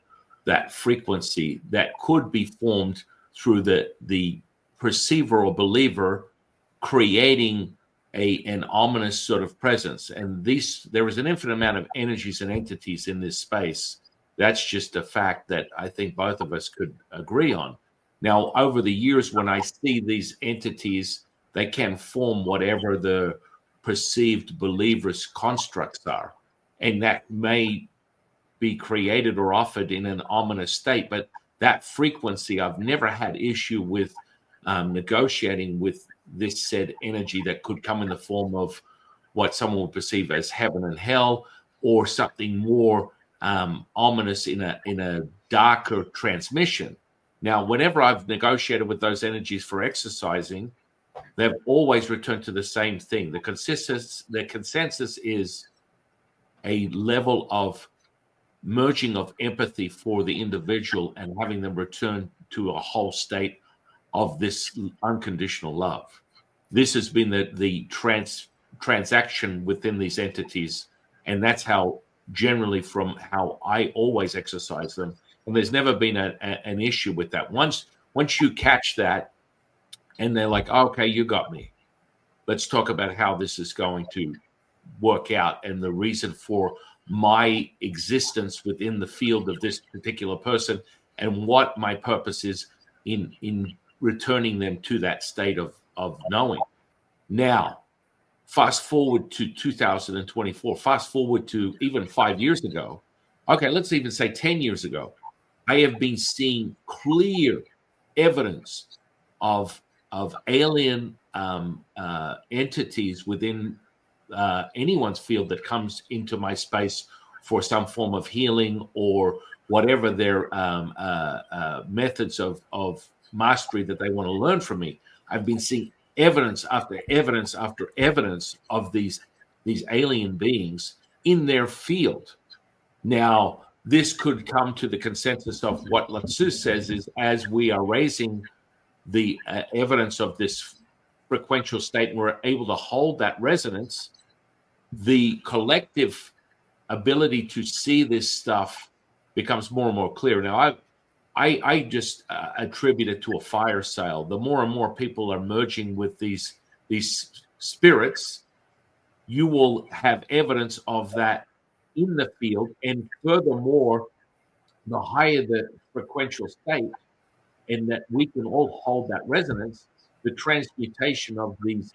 that frequency that could be formed through the perceiver or believer creating an ominous sort of presence. And there is an infinite amount of energies and entities in this space. That's just a fact that I think both of us could agree on. Now, over the years, when I see these entities, they can form whatever the perceived believer's constructs are. And that may be created or offered in an ominous state. But that frequency, I've never had issue with negotiating with this said energy that could come in the form of what someone would perceive as heaven and hell, or something more ominous in a darker transmission. Now, whenever I've negotiated with those energies for exercising, they've always returned to the same thing. The consensus is a level of merging of empathy for the individual and having them return to a whole state of this unconditional love. This has been the transaction within these entities, and that's how generally from how I always exercise them. And there's never been an issue with that. Once you catch that and they're like, oh, okay, you got me. Let's talk about how this is going to work out and the reason for my existence within the field of this particular person and what my purpose is in returning them to that state of knowing. Now, fast forward to 2024, fast forward to even 5 years ago, okay, let's even say 10 years ago, I have been seeing clear evidence of alien entities within anyone's field that comes into my space for some form of healing or whatever their methods of mastery that they want to learn from me. I've been seeing evidence after evidence after evidence of these alien beings in their field. Now, this could come to the consensus of what Lao Tzu says is, as we are raising the evidence of this frequential state and we're able to hold that resonance, the collective ability to see this stuff becomes more and more clear. Now, I just attribute it to a fire sale. The more and more people are merging with these spirits, you will have evidence of that in the field. And furthermore, the higher the frequential state, and that we can all hold that resonance, the transmutation of these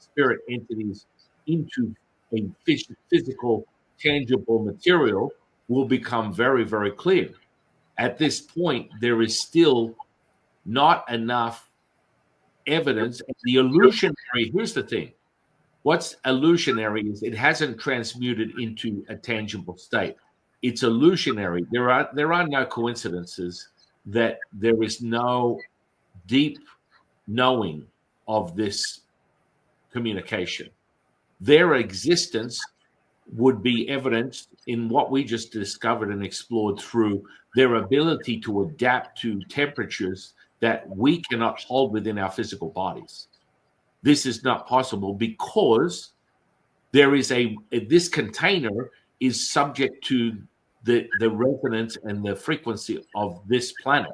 spirit entities into a physical, tangible material will become very, very clear. At this point, there is still not enough evidence. The illusionary, here's the thing. What's illusionary is it hasn't transmuted into a tangible state. It's illusionary. There are no coincidences that there is no deep knowing of this communication. Their existence would be evidenced in what we just discovered and explored through their ability to adapt to temperatures that we cannot hold within our physical bodies. This is not possible because there is this container is subject to the resonance and the frequency of this planet.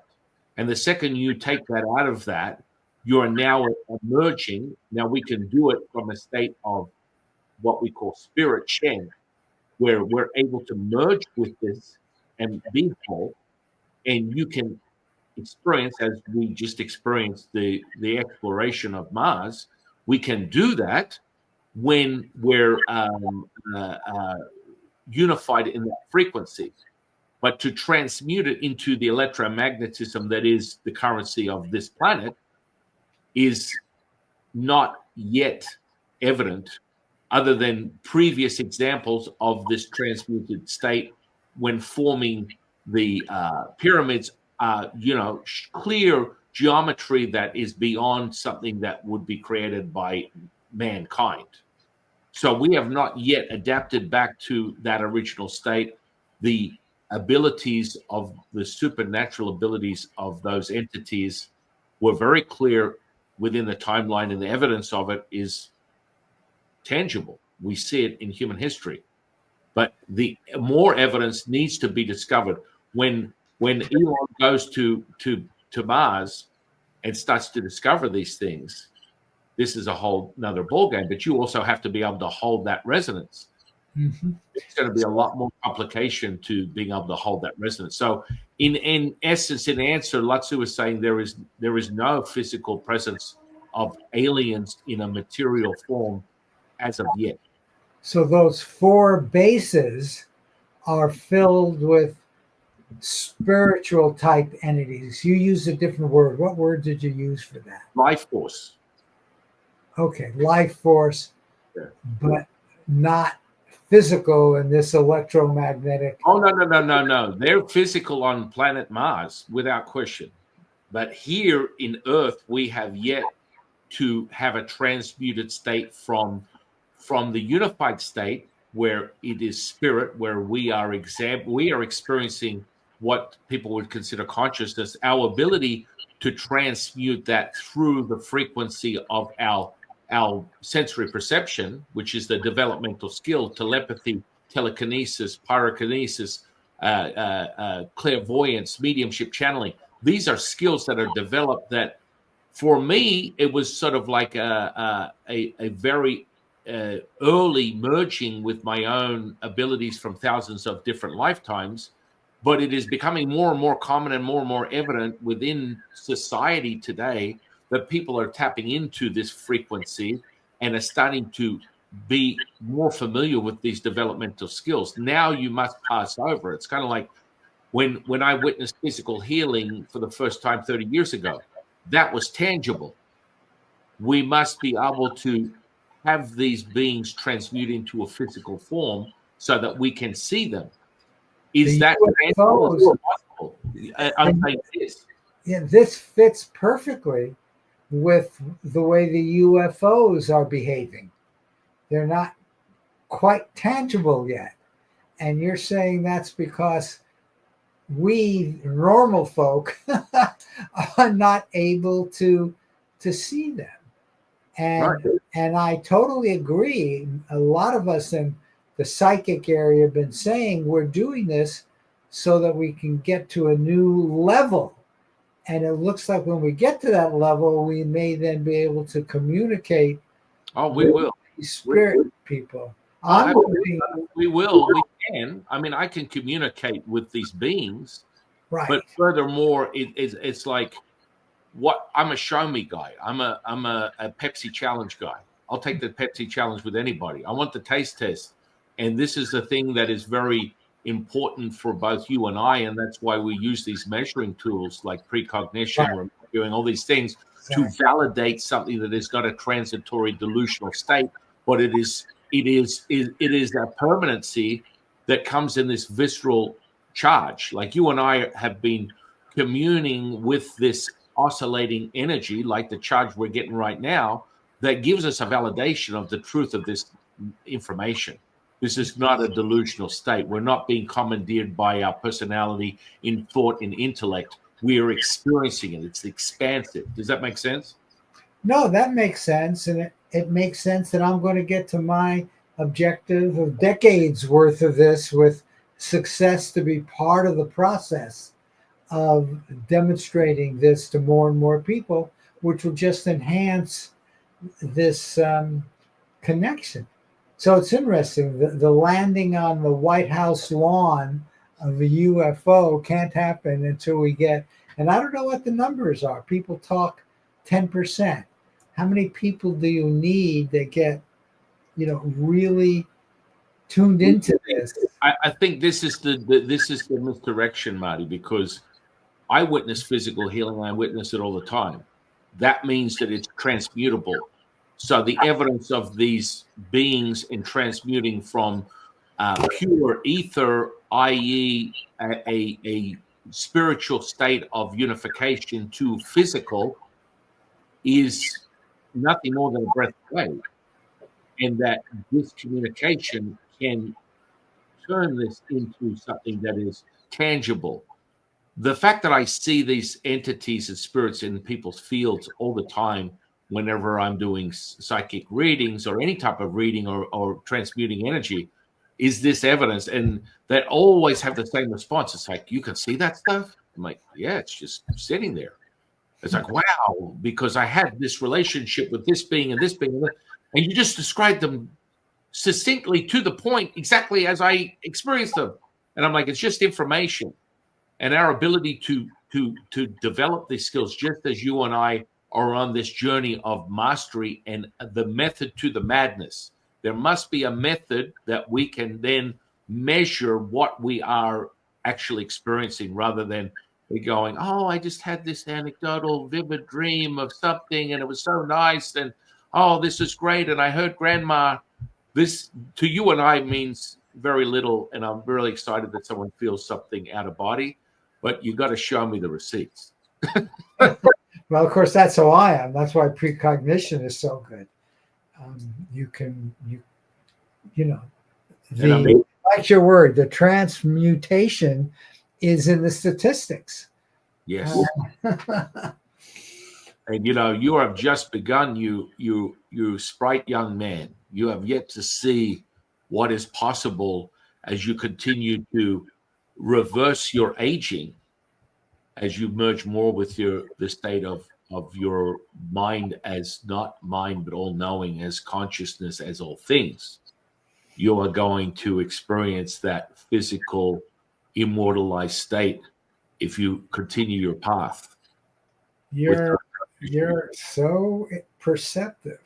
And the second you take that out of that, you are now emerging. Now we can do it from a state of what we call spirit Qing, where we're able to merge with this and be whole. And you can experience, as we just experienced the exploration of Mars, we can do that when we're unified in that frequency. But to transmute it into the electromagnetism that is the currency of this planet is not yet evident, other than previous examples of this transmuted state when forming the pyramids. Clear geometry that is beyond something that would be created by mankind. So we have not yet adapted back to that original state. The abilities of the supernatural abilities of those entities were very clear within the timeline, and the evidence of it is tangible. We see it in human history. But the more evidence needs to be discovered. When Elon goes to Mars and starts to discover these things, this is a whole another ballgame. But you also have to be able to hold that resonance. Mm-hmm. It's going to be a lot more complication to being able to hold that resonance. So, in essence, in answer, Lao Tzu is saying there is no physical presence of aliens in a material form as of yet. So those four bases are filled with spiritual type entities. You used a different word. What word did you use for that? Life force. Okay, life force, yeah. But not physical in this electromagnetic. Oh, no. They're physical on planet Mars, without question. But here in Earth, we have yet to have a transmuted state from the unified state, where it is spirit, where we are experiencing what people would consider consciousness. Our ability to transmute that through the frequency of our sensory perception, which is the developmental skill, telepathy, telekinesis, pyrokinesis, clairvoyance, mediumship, channeling. These are skills that are developed that, for me, it was sort of like a very early merging with my own abilities from thousands of different lifetimes. But it is becoming more and more common and more evident within society today that people are tapping into this frequency and are starting to be more familiar with these developmental skills. Now you must pass over. It's kind of like when I witnessed physical healing for the first time 30 years ago, that was tangible. We must be able to have these beings transmute into a physical form so that we can see them. Is The that tangible? Is it possible? I'm saying this. Yeah, this fits perfectly with the way the UFOs are behaving. They're not quite tangible yet. And you're saying that's because we normal folk are not able to see them. And Right. and I totally agree. A lot of us in the psychic area have been saying we're doing this so that we can get to a new level. And it looks like when we get to that level, we may then be able to communicate. Oh, we will. Spirit people. We will. We can. I mean, I can communicate with these beings. Right. But furthermore, it's like what I'm a show me guy. I'm a Pepsi challenge guy. I'll take the Pepsi challenge with anybody. I want the taste test. And this is the thing that is very important for both you and I. And that's why we use these measuring tools like precognition, right, doing all these things to validate something that is not a transitory delusional state, but it is a permanency that comes in this visceral charge. Like you and I have been communing with this oscillating energy, like the charge we're getting right now, that gives us a validation of the truth of this information. This is not a delusional state. We're not being commandeered by our personality in thought and intellect. We are experiencing it. It's expansive. Does that make sense? No, that makes sense. And it makes sense that I'm going to get to my objective of decades worth of this with success to be part of the process of demonstrating this to more and more people, which will just enhance this connection. So it's interesting. The landing on the White House lawn of a UFO can't happen until we get, and I don't know what the numbers are. People talk 10%. How many people do you need that get, really tuned into this? I think this is the misdirection, Marty, because I witness physical healing. I witness it all the time. That means that it's transmutable. So the evidence of these beings in transmuting from pure ether, i.e., a spiritual state of unification, to physical, is nothing more than a breath away. And that this communication can turn this into something that is tangible. The fact that I see these entities and spirits in people's fields all the time, whenever I'm doing psychic readings or any type of reading or transmuting energy, is this evidence. And they always have the same response. It's like, you can see that stuff? I'm like, yeah, it's just sitting there. It's like, wow, because I had this relationship with this being and this being, and you just described them succinctly to the point, exactly as I experienced them. And I'm like, it's just information. And our ability to develop these skills, just as you and I are on this journey of mastery and the method to the madness. There must be a method that we can then measure what we are actually experiencing, rather than going, oh, I just had this anecdotal vivid dream of something and it was so nice, and oh, this is great, and I heard grandma. This to you and I means very little, and I'm really excited that someone feels something out of body. But you got to show me the receipts. Well, of course, that's how I am. That's why precognition is so good. Like your word, the transmutation is in the statistics. Yes. And you have just begun. You sprite young man. You have yet to see what is possible as you continue to reverse your aging, as you merge more with the state of your mind as not mind but all knowing, as consciousness as all things. You are going to experience that physical immortalized state if you continue your path. You're so perceptive.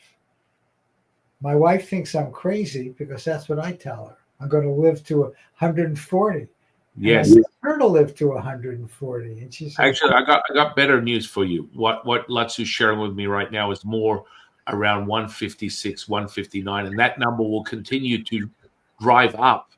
My wife thinks I'm crazy because that's what I tell her. I'm going to live to 140. And I Yes. want her to live to 140. And she says, Actually, I got better news for you. What Lao Tzu's sharing with me right now is more around 156, 159, and that number will continue to drive up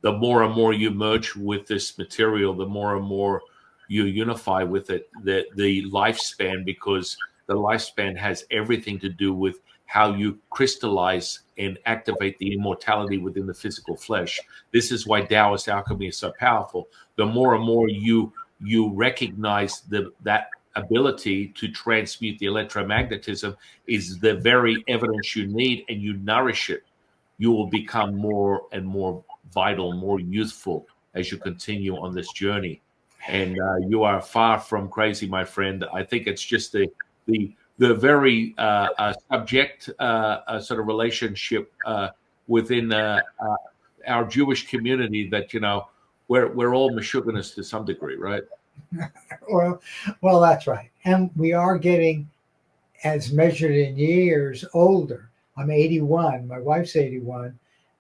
the more and more you merge with this material, the more and more you unify with it, the lifespan, because the lifespan has everything to do with how you crystallize and activate the immortality within the physical flesh. This is why Taoist alchemy is so powerful. The more and more you recognize that ability to transmute the electromagnetism is the very evidence you need, and you nourish it, you will become more and more vital, more youthful as you continue on this journey. And you are far from crazy, my friend. I think it's just the very subject sort of relationship within our Jewish community that, you know, we're all misogynist to some degree, right? well, that's right. And we are getting, as measured in years, older. I'm 81. My wife's 81.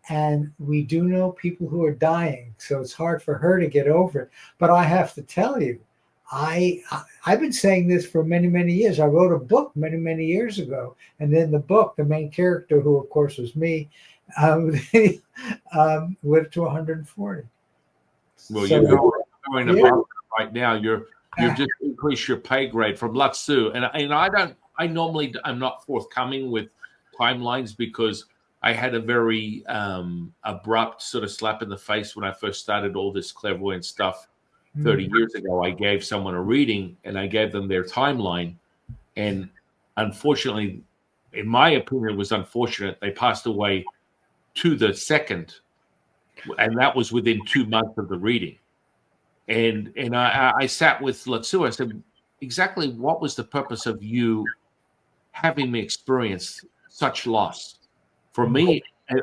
And we do know people who are dying. So it's hard for her to get over it. But I have to tell you, I've been saying this for many, many years. I wrote a book many, many years ago. And then the book, the main character, who of course was me, lived to 140. Well, So, you're going yeah. above right now. You've just increased your pay grade from Lao Tzu, and I normally I'm not forthcoming with timelines because I had a very abrupt sort of slap in the face when I first started all this clairvoyant stuff 30 years ago. I gave someone a reading and I gave them their timeline, and unfortunately, in my opinion, it was unfortunate. They passed away to the second, and that was within 2 months of the reading. And I sat with Lao Tzu. I said, exactly what was the purpose of you having me experience such loss? For me,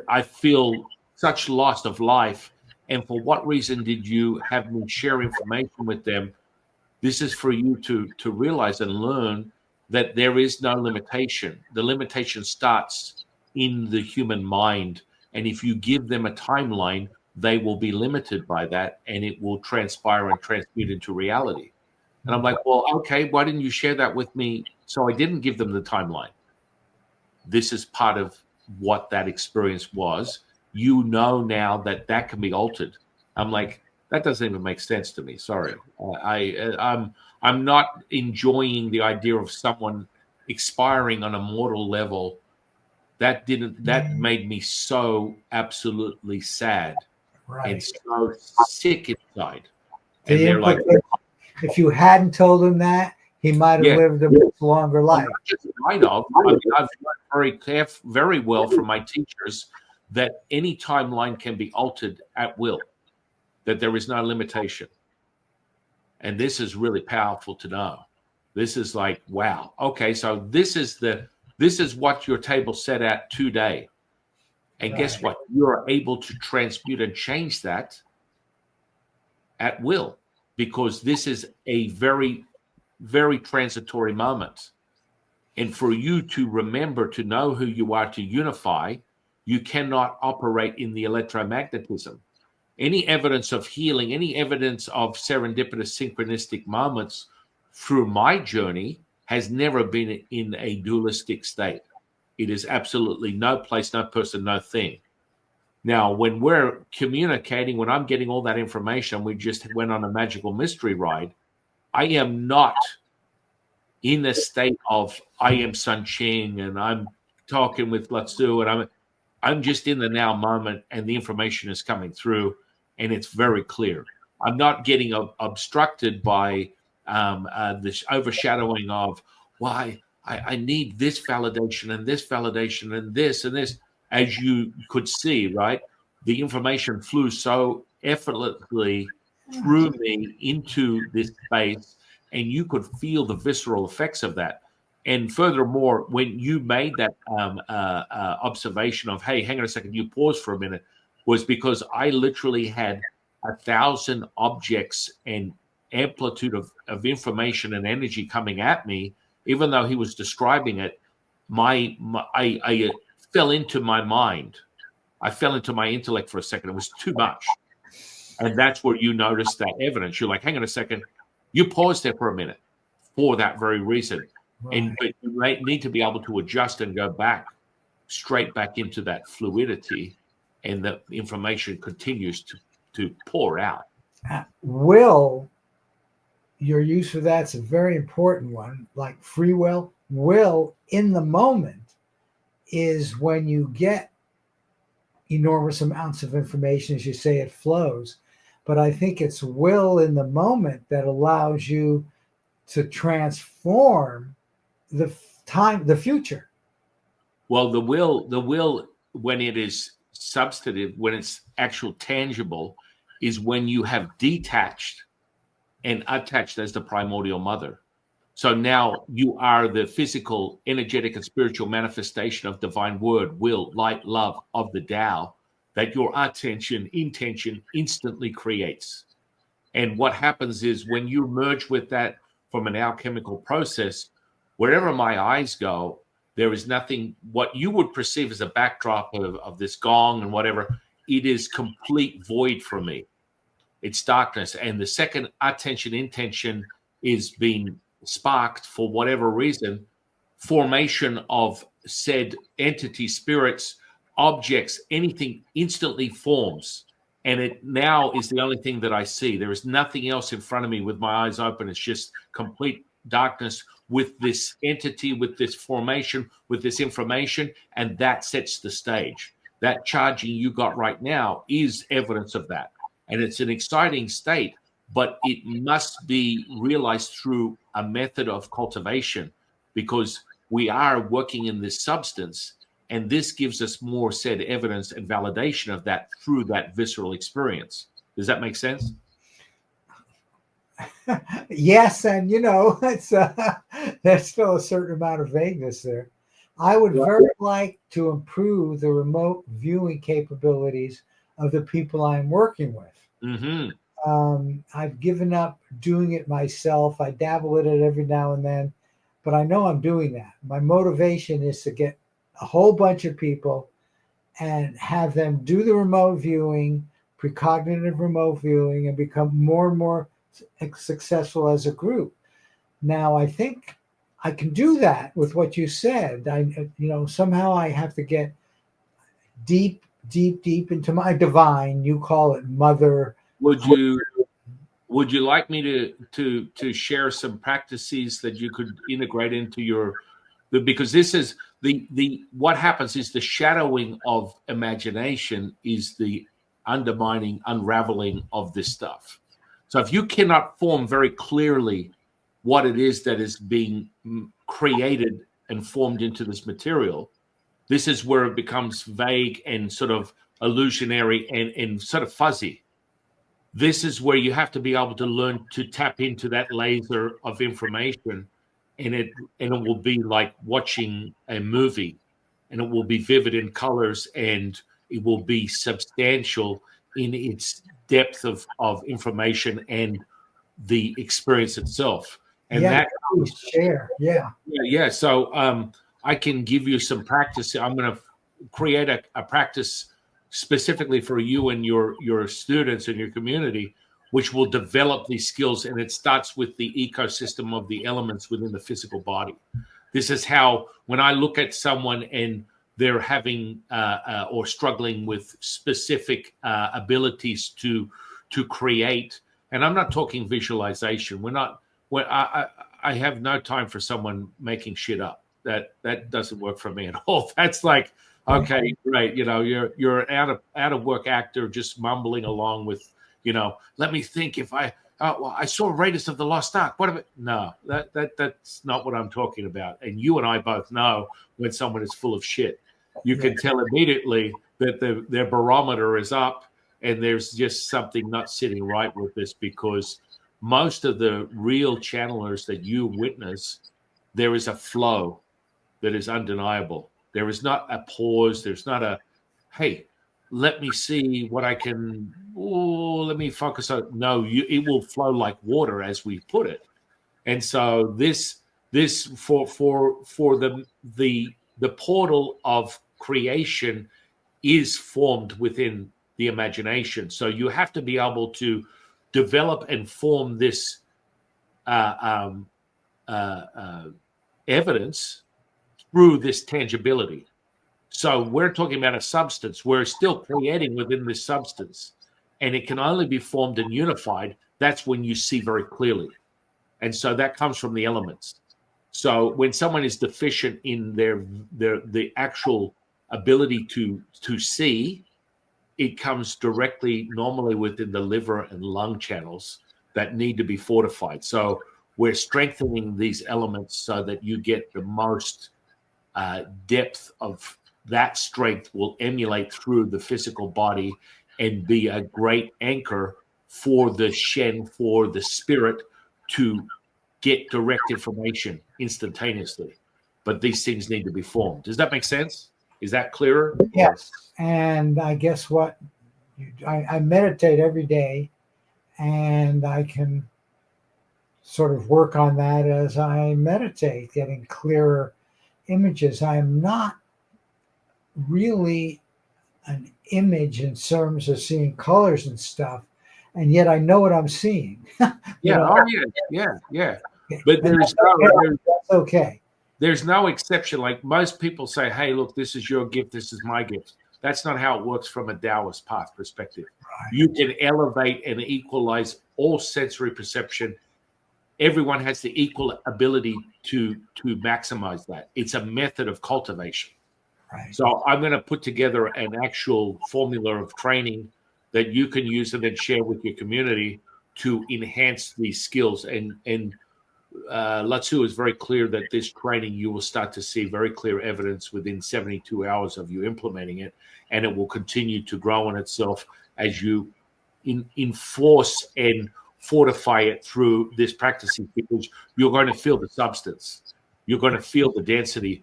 I feel such loss of life. And for what reason did you have me share information with them? This is for you to realize and learn that there is no limitation. The limitation starts in the human mind. And if you give them a timeline, they will be limited by that, and it will transpire and transmute into reality. And I'm like, well, okay, why didn't you share that with me? So I didn't give them the timeline. This is part of what that experience was. You know now that that can be altered. I'm like, that doesn't even make sense to me. Sorry, I'm not enjoying the idea of someone expiring on a mortal level. That made me so absolutely sad and so sick inside. And they're like, if you hadn't told him that, he might have lived a much longer life. I've learned very well from my teachers that any timeline can be altered at will, that there is no limitation. And this is really powerful to know. This is like, wow. Okay, so this is what your table set at today. And guess what? You're able to transmute and change that at will, because this is a very, very transitory moment. And for you to remember to know who you are, to unify, you cannot operate in the electromagnetism. Any evidence of healing, any evidence of serendipitous synchronistic moments through my journey has never been in a dualistic state. It is absolutely no place, no person, no thing. Now, when we're communicating, when I'm getting all that information, we just went on a magical mystery ride. I am not in a state of I am San Qing and I'm talking with Lao Tzu, and I'm just in the now moment, and the information is coming through, and it's very clear. I'm not getting obstructed by this overshadowing of why I need this validation and this validation and this and this. As you could see, right, the information flew so effortlessly through me into this space, and you could feel the visceral effects of that. And furthermore, when you made that observation of, hey, hang on a second, you pause for a minute, was because I literally had 1,000 objects and amplitude of information and energy coming at me. Even though he was describing it, I fell into my mind. I fell into my intellect for a second. It was too much. And that's where you notice that evidence. You're like, hang on a second. You paused there for a minute for that very reason. Right. But you may need to be able to adjust and go back, straight back into that fluidity, and the information continues to pour out. Will, your use of that's a very important one, like free will. Will in the moment is when you get enormous amounts of information, as you say, it flows. But I think it's will in the moment that allows you to transform the future. Well, the will, when it is substantive, when it's actual tangible, is when you have detached and attached as the primordial mother. So now you are the physical, energetic, and spiritual manifestation of divine word, will, light, love of the Tao that your intention instantly creates. And what happens is when you merge with that from an alchemical process, wherever my eyes go, there is nothing, what you would perceive as a backdrop of this gong and whatever, it is complete void for me. It's darkness. And the second intention is being sparked for whatever reason, formation of said entity, spirits, objects, anything instantly forms. And it now is the only thing that I see. There is nothing else in front of me with my eyes open. It's just complete darkness with this entity, with this formation, with this information, and that sets the stage. That charging you got right now is evidence of that. And it's an exciting state, but it must be realized through a method of cultivation, because we are working in this substance, and this gives us more said evidence and validation of that through that visceral experience. Does that make sense? Yes, and it's there's still a certain amount of vagueness there. I would very like to improve the remote viewing capabilities of the people I'm working with. I've given up doing it myself. I dabble in it every now and then, but I know I'm doing that. My motivation is to get a whole bunch of people and have them do the remote viewing, precognitive remote viewing, and become more and more successful as a group. Now, I think I can do that with what you said. Somehow I have to get deep into my divine. You call it mother. Would you like me to share some practices that you could integrate into because this is the what happens is the shadowing of imagination is the undermining, unraveling of this stuff. So if you cannot form very clearly what it is that is being created and formed into this material, this is where it becomes vague and sort of illusionary and sort of fuzzy. This is where you have to be able to learn to tap into that laser of information, and it will be like watching a movie, and it will be vivid in colors, and it will be substantial in its depth of information and the experience itself. And yeah, that share. Yeah. So I can give you some practice. I'm going to create a practice specifically for you and your students and your community, which will develop these skills. And it starts with the ecosystem of the elements within the physical body. This is how, when I look at someone and they're having or struggling with specific abilities to create, and I'm not talking visualization. I have no time for someone making shit up. That doesn't work for me at all. That's like, okay, great. You're an out of work actor just mumbling along with, let me think if I saw Raiders of the Lost Ark. What about? No, that's not what I'm talking about. And you and I both know when someone is full of shit. You can tell immediately that their barometer is up, and there's just something not sitting right with this, because most of the real channelers that you witness, there is a flow that is undeniable. There is not a pause. There's not a, hey, let me see what I can, let me focus on. No, it will flow like water, as we put it. And so this for the portal of creation is formed within the imagination. So you have to be able to develop and form this evidence through this tangibility. So we're talking about a substance. We're still creating within this substance, and it can only be formed and unified. That's when you see very clearly. And so that comes from the elements. So when someone is deficient in the actual ability to see, it comes directly normally within the liver and lung channels that need to be fortified. So we're strengthening these elements so that you get the most depth of that strength will emulate through the physical body and be a great anchor for the Shen, for the spirit to get direct information instantaneously. But these things need to be formed. Does that make sense? Is that clearer? Yes. And I guess what I meditate every day, and I can sort of work on that as I meditate, getting clearer images. I am not really an image in terms of seeing colors and stuff, and yet I know what I'm seeing. Yeah, oh yeah. But that's okay. There's no exception. Like most people say, hey, look, this is your gift, this is my gift. That's not how it works from a Taoist path perspective. Right. You can elevate and equalize all sensory perception. Everyone has the equal ability to maximize that. It's a method of cultivation. Right. So I'm going to put together an actual formula of training that you can use and then share with your community to enhance these skills. And Lao Tzu is very clear that this training, you will start to see very clear evidence within 72 hours of you implementing it, and it will continue to grow in itself as you enforce and fortify it through this practicing, because you're going to feel the substance. You're going to feel the density.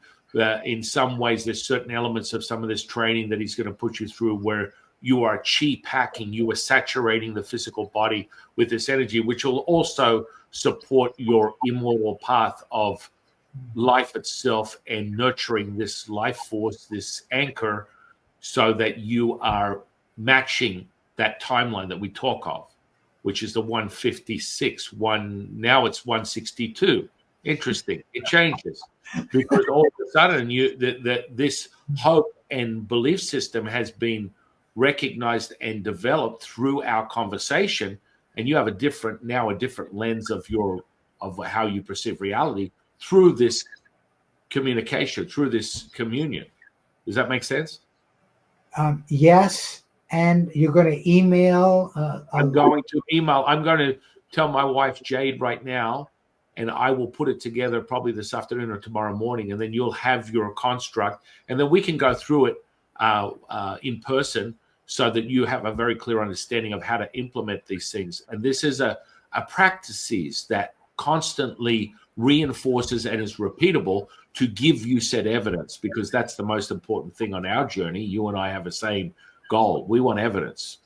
In some ways, there's certain elements of some of this training that he's going to put you through where you are chi packing, you are saturating the physical body with this energy, which will also support your immortal path of life itself and nurturing this life force, this anchor, so that you are matching that timeline that we talk of, which is the 156. Now it's 162. Interesting. It changes because all of a sudden this hope and belief system has been recognized and developed through our conversation, and you have a different lens of how you perceive reality through this communication, through this communion. Does that make sense? Yes. And you're going to email? I'm going to tell my wife Jade right now, and I will put it together probably this afternoon or tomorrow morning, and then you'll have your construct, and then we can go through it in person so that you have a very clear understanding of how to implement these things. And this is a practices that constantly reinforces and is repeatable to give you said evidence, because that's the most important thing on our journey. You and I have the same goal. We want evidence.